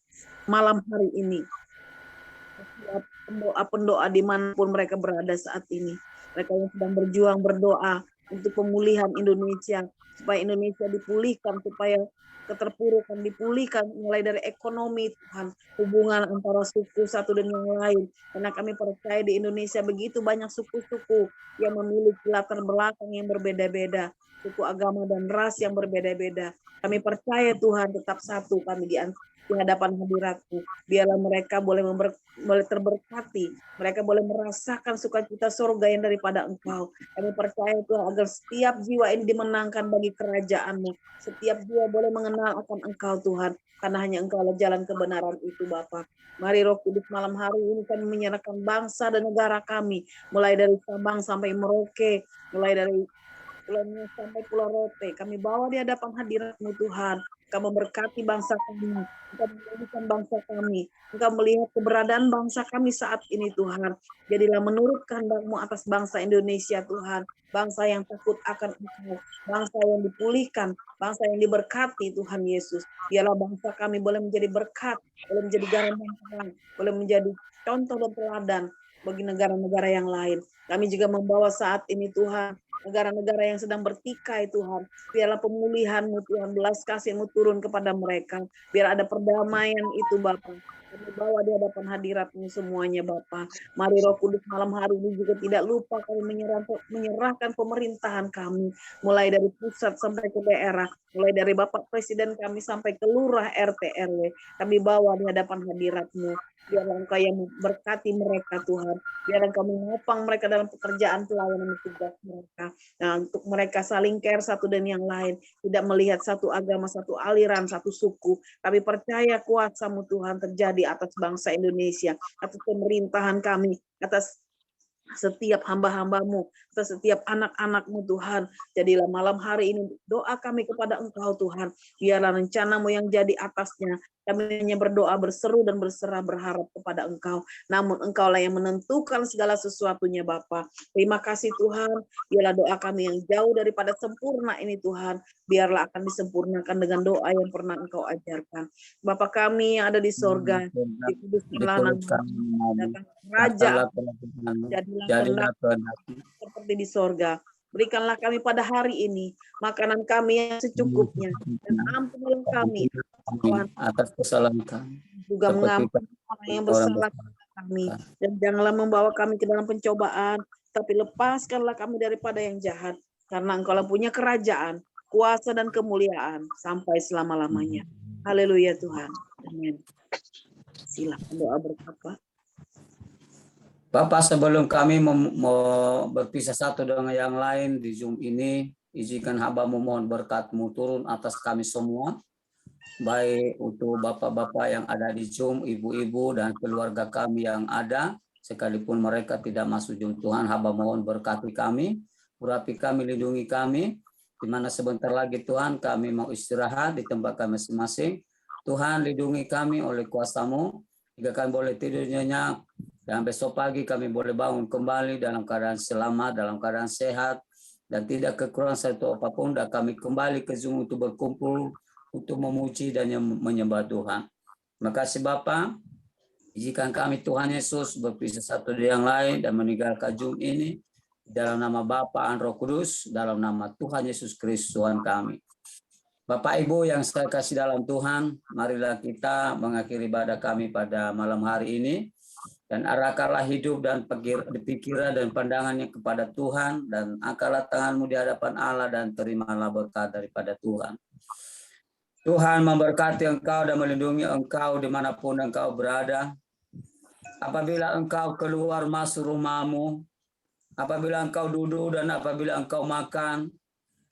malam hari ini setiap pendoa-pendoa dimanapun mereka berada saat ini. Mereka yang sedang berjuang berdoa untuk pemulihan Indonesia, supaya Indonesia dipulihkan, supaya keterpurukan dipulihkan, mulai dari ekonomi Tuhan, hubungan antara suku satu dan yang lain. Karena kami percaya di Indonesia begitu banyak suku-suku yang memiliki latar belakang yang berbeda-beda, suku agama dan ras yang berbeda-beda. Kami percaya Tuhan tetap satu kami di hadapan hadirat-Mu. Biarlah mereka boleh terberkati, mereka boleh merasakan sukacita surga yang daripada Engkau. Kami percaya Tuhan agar setiap jiwa ini dimenangkan bagi kerajaan-Mu. Setiap jiwa boleh mengenal akan Engkau Tuhan, karena hanya Engkau adalah jalan kebenaran itu Bapa. Mari Roh Kudus malam hari ini kami menyerahkan bangsa dan negara kami, mulai dari Sabang sampai Merauke, mulai dari Pulau Nusa sampai Pulau Rote. Kami bawa di hadapan hadirat-Mu Tuhan. Engkau memberkati bangsa kami, Engkau memulihkan bangsa kami, Engkau melihat keberadaan bangsa kami saat ini Tuhan. Jadilah menurut kehendak-Mu atas bangsa Indonesia Tuhan, bangsa yang takut akan Engkau, bangsa yang dipulihkan, bangsa yang diberkati Tuhan Yesus. Biarlah bangsa kami boleh menjadi berkat, boleh menjadi garam dan terang, boleh menjadi contoh dan teladan bagi negara-negara yang lain. Kami juga membawa saat ini Tuhan, negara-negara yang sedang bertikai Tuhan, biarlah pemulihan-Mu Tuhan, belas kasih-Mu turun kepada mereka, biar ada perdamaian itu Bapa, Kami bawa di hadapan hadirat-Mu semuanya Bapa. Mari Roh Kudus malam hari ini juga tidak lupa kami menyerahkan pemerintahan kami. Mulai dari pusat sampai ke daerah. Mulai dari Bapak Presiden kami sampai ke lurah RT RW. Kami bawa di hadapan hadirat-Mu. Biarlah Engkau yang berkati mereka Tuhan. Biarlah Engkau menopang mereka dalam pekerjaan pelayanan tugas mereka. Nah, untuk mereka saling care satu dan yang lain. Tidak melihat satu agama, satu aliran, satu suku. Kami percaya kuasa-Mu Tuhan terjadi atas bangsa Indonesia, atas pemerintahan kami, atas setiap hamba-hamba-Mu, atas setiap anak-anak-Mu Tuhan. Jadilah malam hari ini doa kami kepada Engkau Tuhan. Biarlah rencana-Mu yang jadi atasnya. Kami hanya berdoa, berseru dan berserah berharap kepada Engkau. Namun Engkaulah yang menentukan segala sesuatunya Bapa. Terima kasih Tuhan. Biarlah doa kami yang jauh daripada sempurna ini Tuhan. Biarlah akan disempurnakan dengan doa yang pernah Engkau ajarkan. Bapa kami yang ada di sorga, dikuduskanlah nama-Mu, datang kerajaan, jadilah kehendak seperti di sorga. Berikanlah kami pada hari ini makanan kami yang secukupnya, dan ampunilah kami atas kesalahan kami, juga mengampuni orang yang bersalah kepada kami, dan janganlah membawa kami ke dalam pencobaan, tapi lepaskanlah kami daripada yang jahat, karena Engkaulah punya kerajaan, kuasa dan kemuliaan sampai selama-lamanya. Haleluya Tuhan. Amin. Silakan doa berkata. Bapak, sebelum kami mau berpisah satu dengan yang lain di Zoom ini, izinkan hamba-Mu mohon berkat-Mu turun atas kami semua, baik untuk bapak-bapak yang ada di Zoom, ibu-ibu dan keluarga kami yang ada, sekalipun mereka tidak masuk Zoom. Tuhan, hamba mohon berkati kami, urapi kami, lindungi kami, di mana sebentar lagi Tuhan kami mau istirahat di tempat kami masing-masing. Tuhan, lindungi kami oleh kuasa-Mu, jika kami boleh tidur nyenyak, dan besok pagi kami boleh bangun kembali dalam keadaan selamat, dalam keadaan sehat, dan tidak kekurangan satu apapun, dan kami kembali ke Zoom untuk berkumpul, untuk memuji dan menyembah Tuhan. Terima kasih Bapa. Izinkan kami Tuhan Yesus berpisah satu dengan yang lain dan meninggalkan Zoom ini, dalam nama Bapa dan Roh Kudus, dalam nama Tuhan Yesus Kristus Tuhan kami. Bapak Ibu yang saya kasih dalam Tuhan, marilah kita mengakhiri ibadah kami pada malam hari ini, dan arahkanlah hidup dan pikiran dan pandangannya kepada Tuhan, dan angkatlah tanganmu di hadapan Allah dan terimalah berkat daripada Tuhan. Tuhan memberkati engkau dan melindungi engkau dimanapun engkau berada. Apabila engkau keluar masuk rumahmu, apabila engkau duduk dan apabila engkau makan,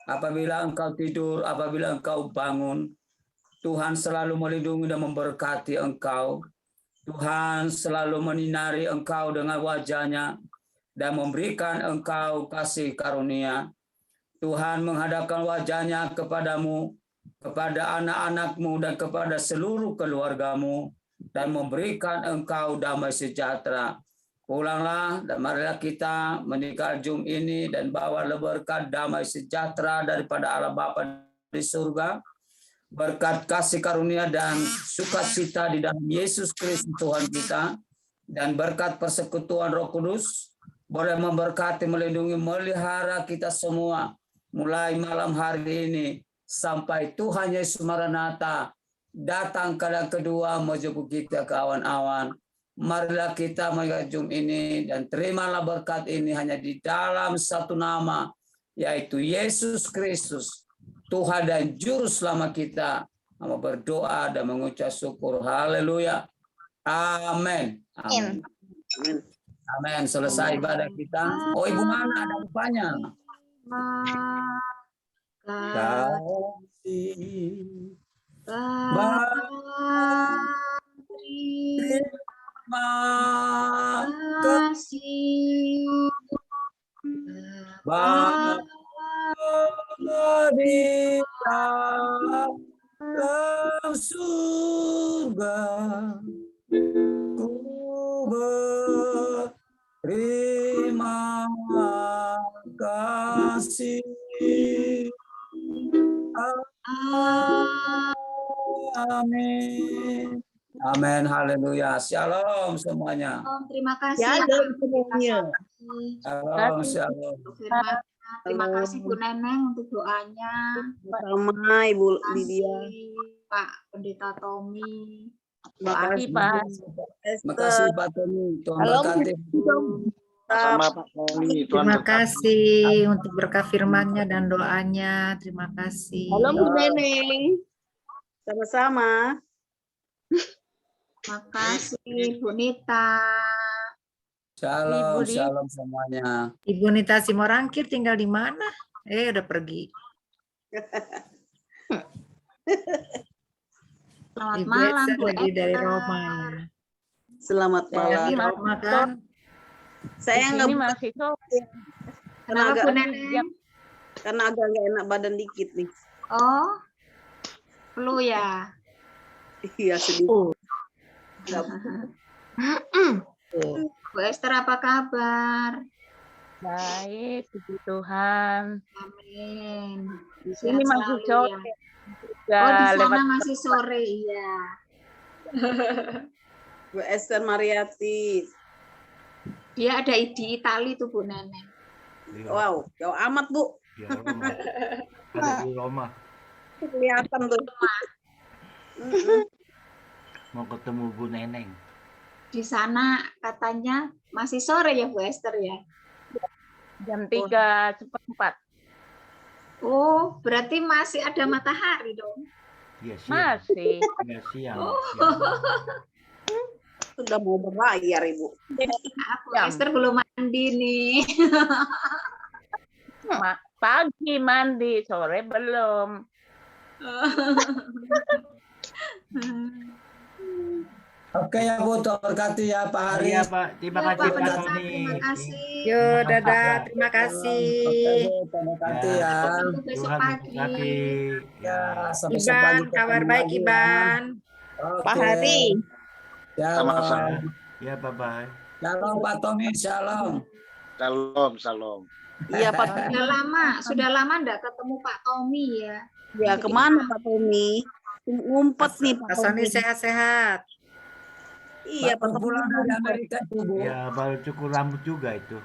apabila engkau tidur, apabila engkau bangun, Tuhan selalu melindungi dan memberkati engkau. Tuhan selalu menyinari engkau dengan wajah-Nya dan memberikan engkau kasih karunia. Tuhan menghadapkan wajah-Nya kepadamu, kepada anak-anak-Mu dan kepada seluruh keluarga-Mu, dan memberikan engkau damai sejahtera. Pulanglah dan marilah kita meninggal Zoom ini dan bawa berkat damai sejahtera daripada Allah Bapa di surga, berkat kasih karunia dan sukacita di dalam Yesus Kristus Tuhan kita, dan berkat persekutuan Roh Kudus boleh memberkati, melindungi, melihara kita semua mulai malam hari ini sampai Tuhan Yesus Maranatha datang kali kedua menjemput kita ke awan-awan. Marilah kita mengajung ini dan terimalah berkat ini hanya di dalam satu nama, yaitu Yesus Kristus, Tuhan dan Juru Selamat kita. Mau berdoa dan mengucap syukur. Haleluya. Amin. Amin. Amin. Selesai ibadah kita. Oh, Ibu Mana ada upanya? Di dalam surga ku berterima kasih. Amin. Amin. Haleluya. Shalom semuanya. Terima kasih. Shalom semuanya. Shalom. Shalom. Terima kasih Bu Neneng untuk doanya. Sama Ibu Lydia. Pak Pendeta Tommy. Makasih, Pak. Makasih Pak Tony. Tuhan Halo, berkati. Sama Pak Tony. Tuhan Terima berkati. kasih untuk berkah firman-Nya dan doanya. Terima kasih. Halo Bu Neneng. Sama-sama. Makasih Bu Nita. Shalom, Ibu Di. shalom semuanya. Ibu Nita Simorangkir tinggal di mana? Udah pergi. Selamat Ibu malam Esa Bu lagi dari Eka. Roma ya. Selamat Saya di malam. Roma kan. Saya Di nggak sini buka masih sore. karena Kenapa agak Bu Neneng? karena agak nggak enak badan dikit nih. Oh, flu ya. Iya sedih. Nggak Bu Esther apa kabar? Baik, puji Tuhan. Amin. Di sini Sehat masih selalu sore. ya. Udah Oh, di sana lewat masih sore, iya. Bu Esther Mariati. Dia ada di Itali tuh Bu Neneng. Wow, jauh amat Bu. Di Roma. Ada di Roma. Kelihatan tuh. Mau ketemu Bu Neneng. Di sana katanya masih sore ya Bu Esther ya. jam 3:04. Oh, berarti masih ada matahari dong. Iya siang. Masih. Iya siang. Oh. Sudah mau berlayar Ibu. Bu Esther belum mandi nih. Pagi mandi, sore belum. Oke ya Bu, Tuhan berkati ya Pak Haris. Iya Pak, terima Ya, kasih Pak Pak Pendeta, Tony. terima kasih. Yo, dadah. Terima kasih. Oke Bu, Tuhan berkati ya. Tunggu besok Tuhan pagi. memberkati. Ya, Ya. sampai Iban, pagi kabar ketemu baik lagi ya. Iban. Oke. Pak Hari. Shalom. Ya, bye-bye. Shalom Pak Tommy, shalom. Shalom, shalom. Iya Pak. Sudah lama enggak ketemu Pak Tommy ya. Ya kemana Pak Tommy? Ngumpet nih Pak Pak Sony Tommy. sehat-sehat. Iya Pak Baru Tommy. pulang dari Amerika itu Bu. Ya, baru cukur rambut juga itu.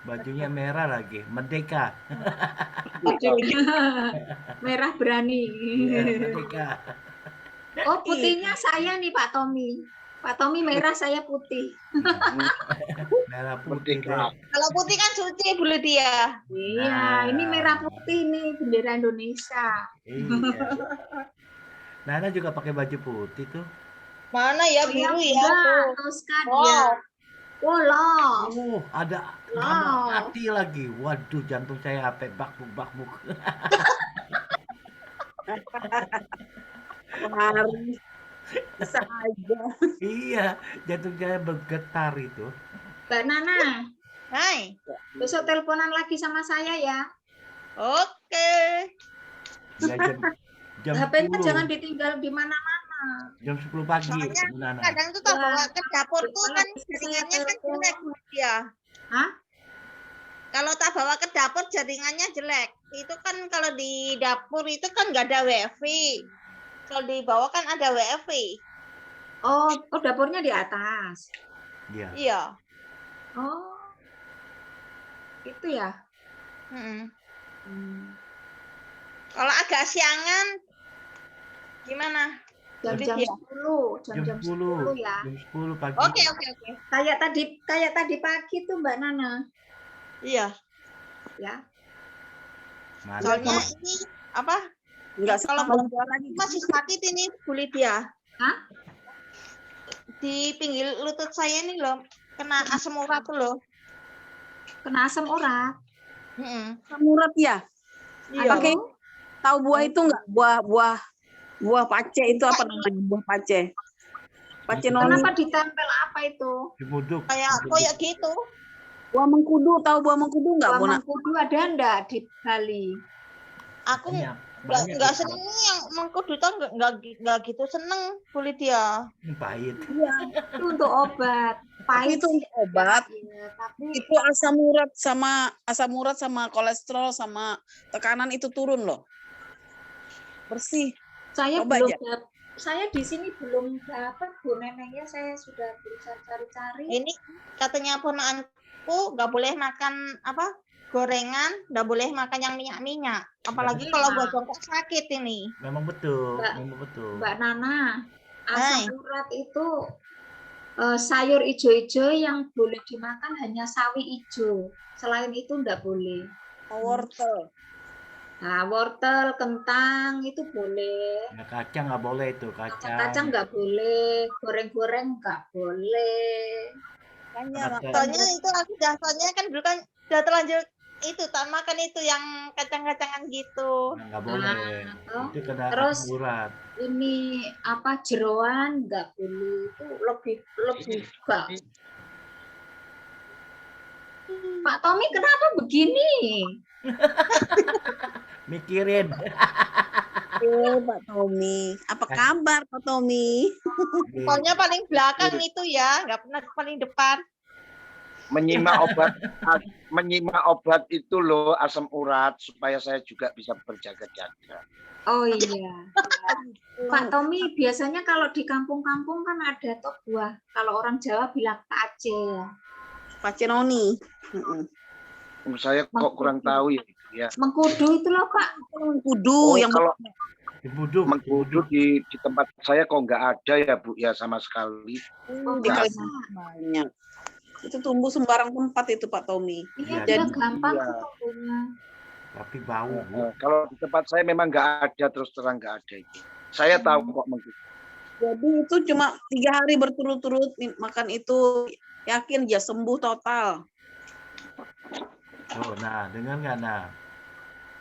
Bajunya merah lagi, merdeka. Merah berani. Iya, merdeka. Oh, putihnya saya nih Pak Tommy. Pak Tommy merah, saya putih. Merah putih deh. Merdeka. Kalau putih kan suci Bu Lydia. Iya, ini merah putih nih bendera Indonesia. Iya. Nana juga pakai baju putih tuh. Mana ya biru ya Enggak, tuh. Tosca dia. Wow. Oh, loh. Oh, ada Wow. mati lagi. Waduh, jantung saya sampai bakbuk-bakbuk. Hari. Bisa aja. Iya, jantung saya bergetar itu. Mbak Nana, Hai. besok teleponan lagi sama saya ya. Oke. Ya, jam HP-nya 10. jangan ditinggal di mana-mana. Jam 10 pagi. Soalnya Bu Nana. kadang tuh kalau bawa ke dapur tuh kan Kalau jaringannya kan telepon. jelek Bu Lydia. Hah? Kalau tak bawa ke dapur jaringannya jelek. Itu kan kalau di dapur itu kan nggak ada wifi. Kalau di bawah kan ada wifi. Oh, dapurnya di atas. Iya. Iya. Oh. Itu ya. Mm-mm. Hmm. Kalau agak siangan gimana? Jam-jam Iya. 10, Jam jam-jam 10. 10 ya. Jam 10 pagi. Oke. Kayak tadi pagi tuh Mbak Nana, Iya. ya. Mana? Soalnya ini apa? Enggak Kalau sama lagi masih sakit ini Bu Lydia. Hah? Di pinggir lutut saya ini loh kena asam urat tuh loh. Kena asam urat. Mm-mm. Samurat ya. Iya. Pakai tahu buah itu enggak? Buah pace itu apa namanya? Buah pace. Pace noni. Kenapa ditempel apa itu? Dimuduk. Kayak gitu. Buah mengkudu, tahu buah mengkudu enggak, Bu? Buah mengkudu ada enggak di Bali? Aku Banyak. nggak seneng yang mengkudu tuh nggak gitu seneng Bu Lydia. Pahit. Itu untuk obat. Pahit Itu sih. untuk obat. Ya, tapi Itu asam urat sama kolesterol sama tekanan itu turun loh. Bersih. saya Coba belum aja. saya di sini belum dapat Bu Nenengnya, saya sudah berusaha cari-cari. Ini katanya ponakanku nggak boleh makan apa gorengan, nggak boleh makan yang minyak-minyak. Apalagi Iya. kalau buat bongkok sakit ini. Memang betul, Mbak. memang betul. Mbak Nana, Hai. asam urat itu sayur ijo-ijo yang boleh dimakan hanya sawi ijo. Selain itu enggak boleh. Wortel. Nah, wortel, kentang itu boleh. Nah, kacang nggak boleh itu, kacang. Kacang nggak boleh, goreng-goreng nggak boleh. Makanya Kacang. Soalnya itu aku soalnya kan dulu kan udah terlanjur itu tak makan itu yang kacang-kacangan gitu. Nah, nggak boleh. Nah, Itu kena terus asam urat. ini apa jeroan nggak boleh, itu lebih nggak. Pak Tommy kenapa begini? Mikirin. Pak Tommy. Apa kabar Pak Tommy? Pokoknya paling belakang itu ya, nggak pernah paling depan. Menyimak obat itu loh asam urat supaya saya juga bisa berjaga-jaga. Oh iya. Pak Tommy, biasanya kalau di kampung-kampung kan ada toh buah. Kalau orang Jawa bilang pace ya. Pacenoni. Saya kok kurang tahu ya. Ya. Mengkudu itu loh Kak. Kudu yang Kalau Dibuduk. mengkudu di tempat saya kok nggak ada ya Bu ya sama sekali. di Kalimantan banyak. Itu tumbuh sembarang tempat itu Pak Tommy. Iya, Iya, dia gampang iya. tumbuhnya. Tapi bau, Bu. Kalau di tempat saya memang nggak ada, terus terang nggak ada itu. Saya tahu kok mengkudu. Jadi itu cuma 3 hari berturut-turut makan itu, yakin dia sembuh total. Oh, nah, dengar nggak, nah?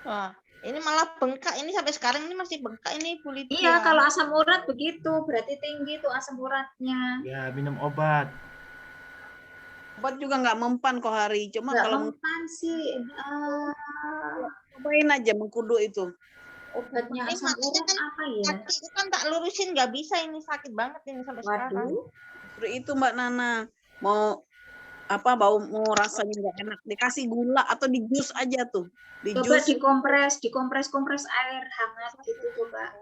Wah, ini malah bengkak. Ini sampai sekarang ini masih bengkak ini Bu Lydia. Iya, kalau asam urat begitu, berarti tinggi tuh asam uratnya. Ya, minum obat. Obat juga nggak mempan kok hari. Cuma Nggak kalau mempan sih, cobain aja mengkudu itu. obatnya Ini asam makanya urat kan apa ya? kaki itu kan tak lurusin nggak bisa, ini sakit banget ini sampai sekarang. Waduh, Justru itu Mbak Nana mau mau rasanya nggak enak dikasih gula atau di jus aja tuh. Di coba jus dikompres air hangat gitu coba.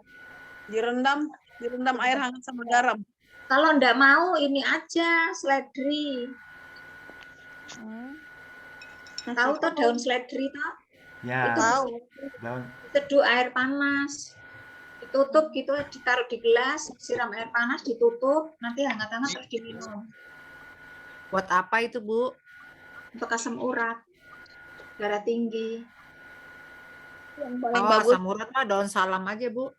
direndam air hangat sama garam. Kalau ndak mau ini aja seledri. Tahu tuh daun seledri toh? Ya, Itu Tahu. daun. teduh air panas. Ditutup gitu, ditaruh di gelas, siram air panas, ditutup, nanti hangat-hangat terus diminum. Buat apa itu, Bu? Untuk asam urat, darah tinggi. Yang paling Oh, bagus asam urat mah daun salam aja, Bu.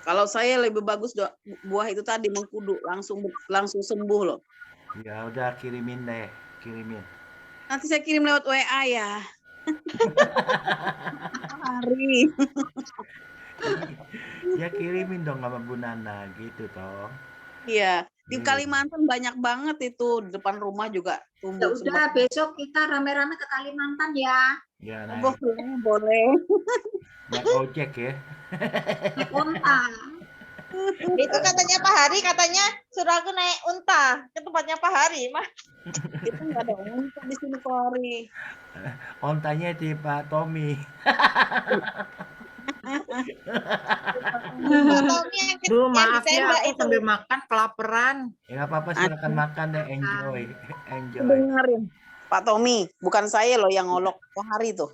kalau saya lebih bagus buah itu tadi mengkudu langsung sembuh loh. Ya udah kirimin deh, kirimin. Nanti saya kirim lewat WA ya. Hari. Ya kirimin dong sama Bu Nana gitu toh. Iya, di Iya. Kalimantan banyak banget itu di depan rumah juga Ya tumbuh udah, besok kita rame-rame ke Kalimantan ya. Ya boleh. naik ojek ya. Naik unta. Itu katanya Pak Hari, katanya suruh aku naik unta ke tempatnya Pak Hari. Mah Kita nggak ada unta di sini Kori. Ontanya di Pak Tommy. Pak Tommy yang Bu, yang maaf ya, ditembak aku itu. sambil makan kelaparan. Ya nggak apa-apa, silakan makan deh, enjoy. Enjoy. Dengerin. Pak Tommy, bukan saya loh yang ngolok Pak Hari tuh.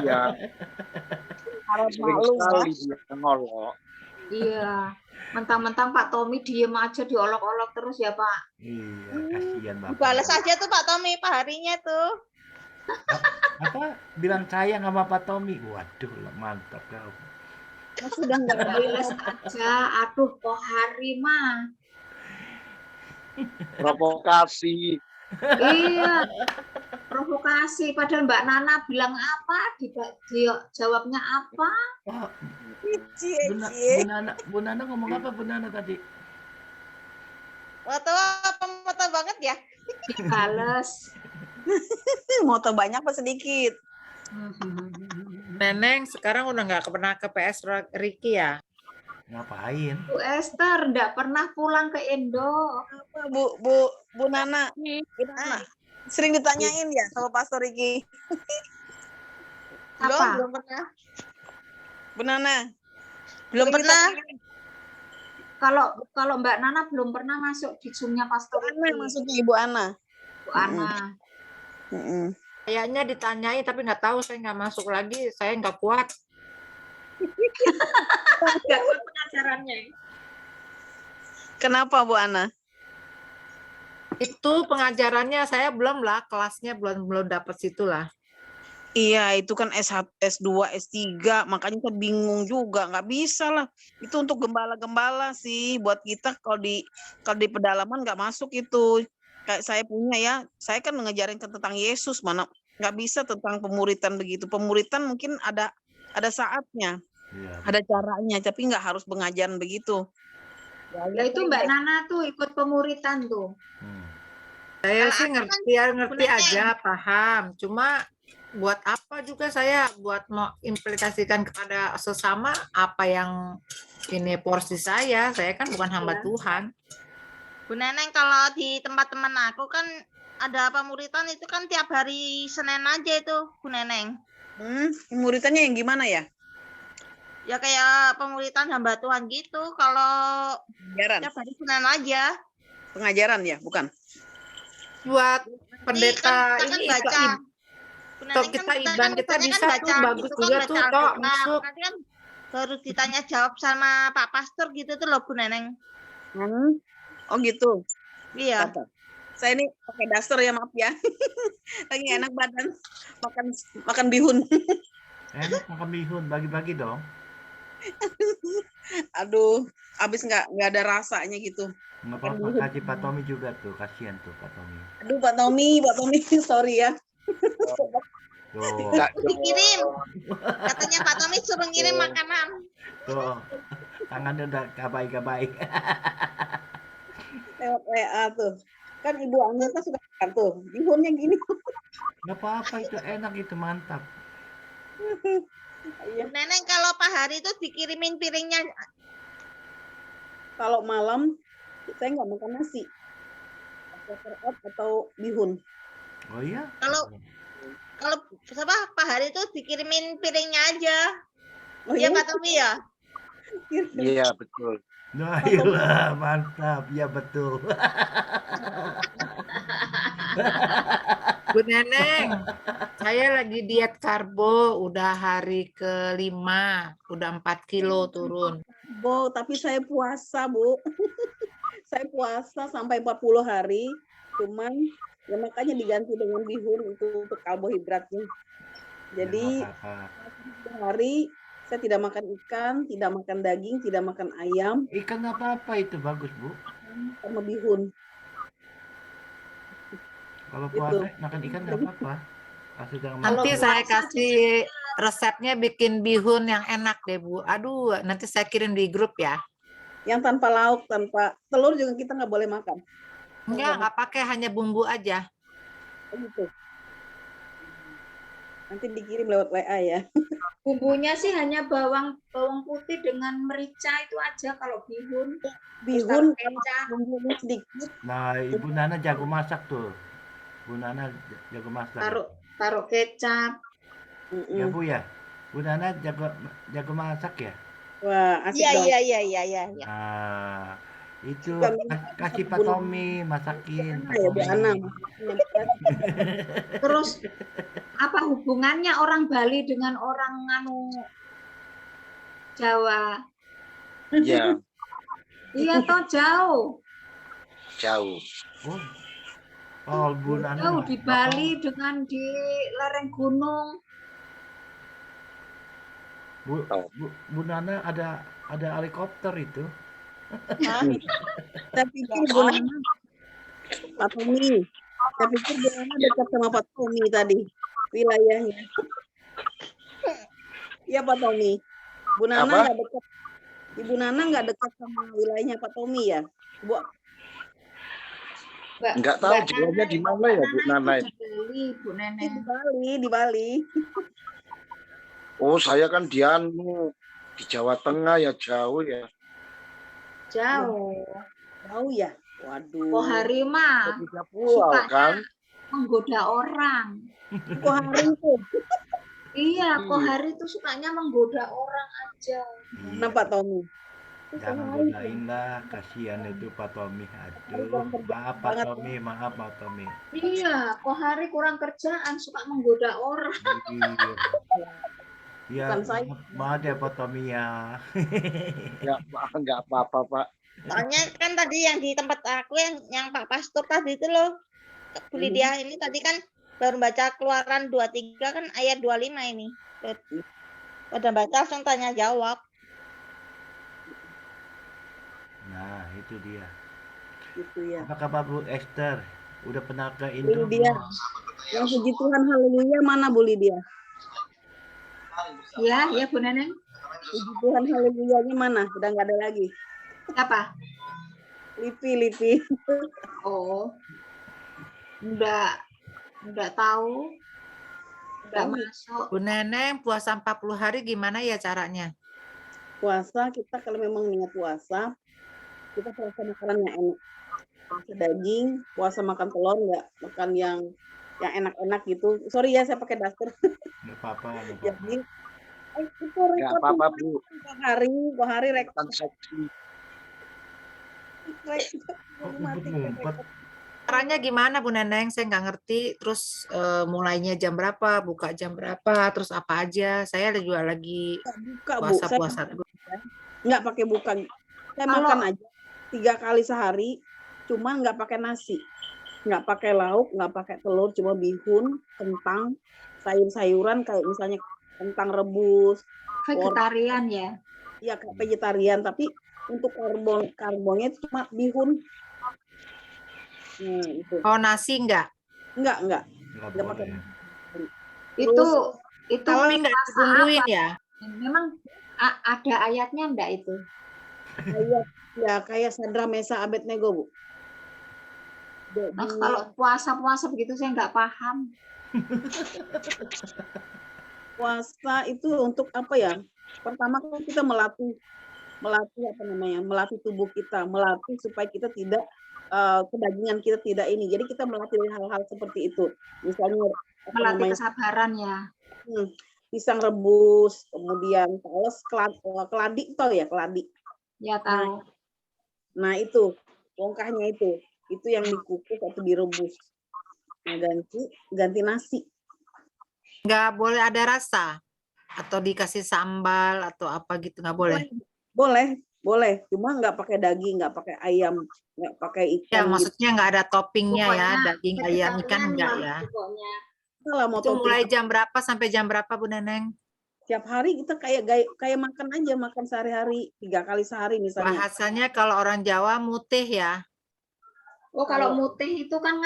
Iya, Harap sering maklum ya. sekali dia ngolok. Iya. Mentang-mentang Pak Tommy diem aja diolok-olok terus ya Pak. Iya, kasihan Bapak. Balas aja tuh Pak Tommy, Pak Harinya tuh. Apa? Bilang sayang sama Pak Tommy. Waduh, mantap kau. Sudah nggak ada Balas aja. Aduh, kok hari mah. Provokasi. Iya. Provokasi. Padahal Mbak Nana bilang apa? Jawabnya apa? Oh, Cie. Bu Nana ngomong apa Bu Nana tadi? Foto apa foto banget ya? Dibales. Motor banyak apa sedikit? Neneng sekarang udah nggak pernah ke PS Ricky ya? Ngapain? Bu Esther nggak pernah pulang ke Indo. Apa, Bu Nana? Bu Nana. Sering ditanyain ya sama Pastor Riki. Apa? Belum pernah. Bu Nana. Belum Sering pernah. ditanyain. Kalau Mbak Nana belum pernah masuk di Zoom-nya Pastor Ana Ricky. maksudnya Ibu Ana. Bu Ana. Mm-mm. Kayaknya ditanyain tapi nggak tahu, saya nggak masuk lagi, saya nggak kuat. Nggak kuat pengajarannya. Kenapa Bu Ana? Itu pengajarannya saya belum lah, kelasnya belum dapat situ lah. Iya, itu kan S1, S2, S3, makanya saya bingung juga, nggak bisa lah. Itu untuk gembala-gembala sih, buat kita kalau di pedalaman nggak masuk itu. Kayak saya punya ya, saya kan mengejarin tentang Yesus, mana nggak bisa tentang pemuritan begitu. Pemuritan mungkin ada saatnya, Iya. ada caranya, tapi nggak harus pengajaran begitu. Lah itu Mbak Nana tuh ikut pemuritan tuh. Saya Kalau sih aku kan ngerti Buneneng. aja, paham. Cuma buat apa juga saya buat mau implikasikan kepada sesama apa yang ini porsi saya kan bukan hamba Iya. Tuhan. Bu Neneng, kalau di tempat teman aku kan ada pemuritan itu kan tiap hari Senin aja itu, Bu Neneng. Pemuritannya yang gimana ya? Ya kayak pemuritan hamba Tuhan gitu. Kalau Pengajaran, tiap hari Senin aja. pengajaran ya, bukan? Buat Nanti pendeta kan kita kan ini baca. Bu Tok Neneng kita kan Iban kita rupanya bisa tuh, bagus gitu juga baca tuh, Tok, Alkitab. masuk. Nanti kan baru ditanya jawab sama Pak Pastor gitu tuh loh Bu Neneng. Oh gitu. Iya. Kata. Saya ini pakai daster ya, maaf ya. Lagi enak badan, makan bihun. Enak makan bihun, bagi-bagi dong. Aduh, habis nggak ada rasanya gitu. Nggak apa-apa, kasih Pak Tommy juga tuh, kasihan tuh Pak Tommy. Aduh, Pak Tommy, sorry ya. Tuh, Dikirim. Katanya Pak Tommy suruh ngirim makanan. tuh, tangannya udah gabai-gabai. Lewat WA tuh. Kan Ibu Anita suka makan tuh. Bihunnya gini. Nggak apa-apa, itu enak, itu mantap. Iya. Neneng kalau Pak Hari itu dikirimin piringnya. Kalau malam saya nggak makan nasi. Atau bihun. Oh iya? Kalau siapa Pak Hari itu dikirimin piringnya aja. Oh Iya iya, Pak Tommy ya. Iya, betul. Nah, iyalah, mantap, ya betul. Bu Neneng, saya lagi diet karbo, udah hari ke-5, udah 4 kilo turun. Bu, tapi saya puasa, Bu. Saya puasa sampai 40 hari. Cuman ya makanya diganti dengan bihun untuk karbohidratnya. Jadi Ya, nggak apa-apa. hari saya tidak makan ikan, tidak makan daging, tidak makan ayam, Ikan apa-apa itu bagus, Bu. sama bihun. Kalau Gitu. puasa makan ikan nggak apa-apa. Asal jangan Nanti makan. saya kasih resepnya bikin bihun yang enak deh, Bu. Aduh, nanti saya kirim di grup ya. Yang tanpa lauk, tanpa telur juga kita nggak boleh makan. Nggak pakai, hanya bumbu aja. Gitu. Nanti dikirim lewat WA ya. Bumbunya sih hanya bawang putih dengan merica itu aja kalau bihun. Bihun Kecap. bumbunya sedikit. Nah, Ibu Nana jago masak tuh. Bu Nana jago masak. Taruh kecap. Ya, Bu ya. Bu Nana jago masak ya? Wah, asik dong. Iya. Nah, itu Suka kasih Pak Tommy masakin. Pak Ya, Bu Tommy. Ana. Terus apa hubungannya orang Bali dengan orang Jawa? Iya, Iya toh jauh. jauh. Oh, Bu Nana. Jauh di Bali dengan di lereng gunung. Bu Nana ada helikopter itu. Saya pikir Bu Nana, Pak Tommy. Saya pikir Bu Nana dekat sama Pak Tommy tadi wilayahnya. Iya Pak Tommy. Bu Nana Apa? nggak dekat. Ibu Nana nggak dekat sama wilayahnya Pak Tommy ya, Bu? Nggak tahu jawabnya di mana ya, Bu Nana? Di Bali, Bu Neneng. Di Bali. Oh, saya kan di Jawa Tengah ya, jauh ya. Jauh. Jauh ya. Waduh. Oh hari mah Tiga pulau sukanya kan? menggoda orang. Kok hari itu? Iya, kok hari itu sukanya menggoda orang aja. Kenapa Tommy? Jangan godain lah, kasihan itu Pak Tommy. Aduh, maaf Pak Tommy, maaf Pak Tommy. Iya, kok hari kurang kerjaan suka menggoda orang. Iya. Ya, Bukan saya. maaf ya Pak Tommy ya. Enggak apa-apa, Pak. Soalnya kan tadi yang di tempat aku yang Pak Pastor tadi itu loh, Bu Lydia ini tadi kan baru baca Keluaran 23 kan ayat 25 ini. Pada baca langsung tanya jawab. Nah, itu dia. Gitu ya. Apa kabar Bu Esther? Udah pernah ke Bu Indo? Lydia, yang puji Tuhan haleluya mana Bu Lydia? Ya, ya Bu Neneng. Puji Tuhan haleluyanya mana? Udah nggak ada lagi. Apa? Lipi. Oh, enggak tahu. Enggak masuk. Bu Neneng puasa 40 hari gimana ya caranya? Puasa kita kalau memang niat puasa, kita puasa makanan yang enak. Puasa daging, puasa makan telur, nggak makan yang enak-enak gitu. Sorry ya, saya pakai daster. Nggak apa-apa, nggak apa-apa. Jadi, itu Enggak rekor apa-apa, Bu. kok hari rekor Kan seksi. Kok ngumpet-ngumpet? Caranya gimana Bu Neneng? Saya nggak ngerti. Terus mulainya jam berapa? Buka jam berapa? Terus apa aja? Saya juga lagi buka Bu. Saya puasa-puasa. nggak pakai buka. Saya makan aja 3 kali sehari, cuma nggak pakai nasi, nggak pakai lauk, nggak pakai telur, cuma bihun, kentang, sayur-sayuran kayak misalnya kentang rebus. Vegetarian ya. Ya kayak vegetarian, tapi untuk karbonnya itu cuma bihun. Itu. Oh, nasi enggak? Enggak Nggak pakai. boleh. Itu Tapi enggak ditungguin ya? memang ada ayatnya enggak itu? Kayak Sadra Mesa Abednego, Bu. Nah, kalau puasa begitu saya nggak paham. Puasa itu untuk apa ya? Pertama kan kita melatih tubuh kita, melatih supaya kita tidak kedagingan kita tidak ini. Jadi kita melatih hal-hal seperti itu. Misalnya Melatih kesabaran ya. Pisang rebus, kemudian tales keladi tahu ya, keladi. Ya tahu. Nah, itu bongkahnya itu yang dikukus atau direbus. Nah, ganti nasi. Nggak boleh ada rasa? Atau dikasih sambal atau apa gitu? Nggak boleh? Boleh. Cuma nggak pakai daging, nggak pakai ayam, nggak pakai ikan. Ya, maksudnya nggak ada toppingnya ya, Pokoknya daging, ayam, ikan enggak ya? Pokoknya. Itu mulai jam berapa sampai jam berapa Bu Neneng? Tiap hari kita kayak makan aja, makan sehari-hari 3 kali sehari misalnya. Bahasanya kalau orang Jawa mutih ya. Oh, kalau mutih itu kan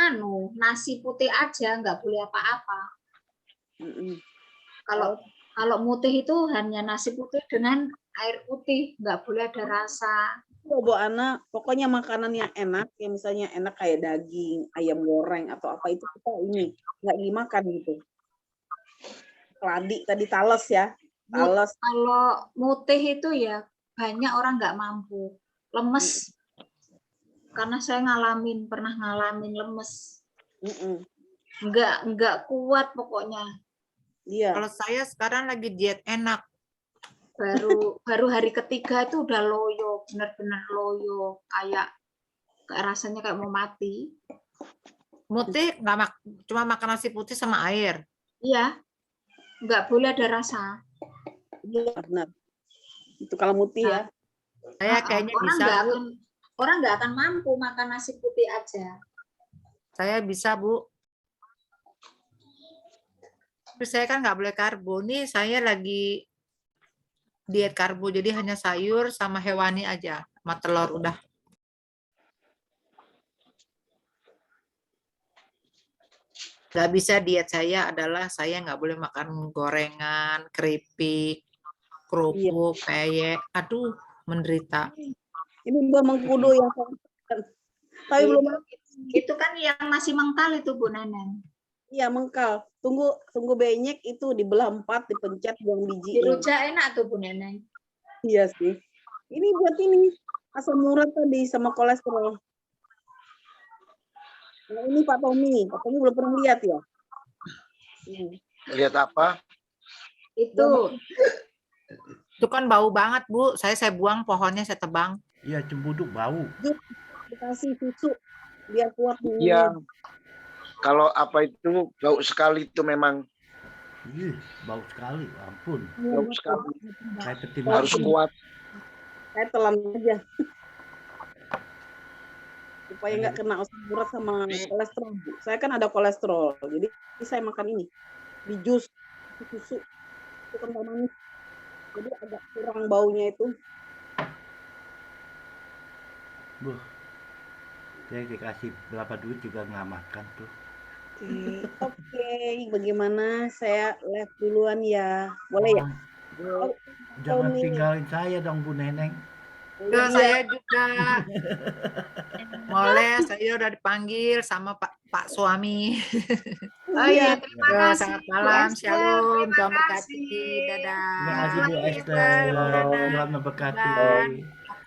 nasi putih aja, nggak boleh apa-apa. Kalau mutih itu hanya nasi putih dengan air putih, nggak boleh ada rasa. Bu Ana, pokoknya makanan yang enak, yang misalnya enak kayak daging, ayam goreng atau apa itu kita nggak dimakan gitu. Keladi tadi tales ya, tales. Kalau mutih itu ya banyak orang nggak mampu, lemes. Karena saya pernah ngalamin lemes. Nggak kuat pokoknya. Iya. Kalau saya sekarang lagi diet enak. Baru hari ketiga itu udah loyo, benar-benar loyo, kayak rasanya kayak mau mati. Mutih cuma makan nasi putih sama air. Iya, nggak boleh ada rasa. Iya benar. Itu kalau mutih ya. Saya kayaknya bisa. Orang nggak akan mampu makan nasi putih aja. Saya bisa Bu. Tapi saya kan nggak boleh karbo. Nih saya lagi diet karbo, jadi hanya sayur sama hewani aja, sama telur udah. Nggak bisa diet saya adalah saya nggak boleh makan gorengan, keripik, kerupuk, peyek. Aduh, menderita. Ini Mbak Mengkudu yang tapi belum itu kan yang masih mengkal itu Bu Neneng. Iya mengkal. Tunggu benyek itu dibelah 4, dipencet buang biji. Dirujak enak tuh Bu Neneng. Iya sih. Ini buat ini asam urat tadi sama kolesterol. Nah, ini Pak Tommy belum pernah lihat ya? Lihat apa? Itu Itu kan bau banget, Bu. Saya buang pohonnya, saya tebang. Iya, cembuduk bau. Dikasih susu biar kuat Iya. dingin. Kalau apa itu bau sekali itu memang Ih, bau sekali, ampun. bau sekali. Kayak peti Harus mati. kuat. Saya telan aja. Supaya nggak kena asam urat sama kolesterol. Saya kan ada kolesterol, jadi saya makan ini di jus susu itu kental manis. Jadi agak kurang baunya itu. Buh. Saya dikasih berapa duit juga nggak makan tuh. Oke, bagaimana saya live duluan ya? Boleh ya? Oh, jangan tinggalin saya dong, Bu Neneng. Tuh, saya juga. Boleh, saya udah dipanggil sama Pak suami. Oh iya, terima Yo, kasih. selamat Bu malam, Esther. shalom, Terima Tuhan berkati, kasih. dadah. Terima kasih Bu Selamat Esther. dadah. Tuhan memberkati. Bye.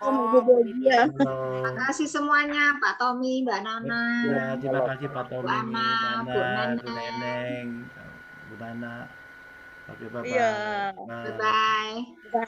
Sama Koko, Bu Bu Bogia. Lydia. Halo. Terima kasih semuanya, Pak Tommy, Mbak Nana, Ya, terima kasih Pak Bu Tommy, Ana, Nana, Bu Bu Neneng. Neneng, Bu Nana. Oke, bye-bye. Iya. Bye. Bye-bye.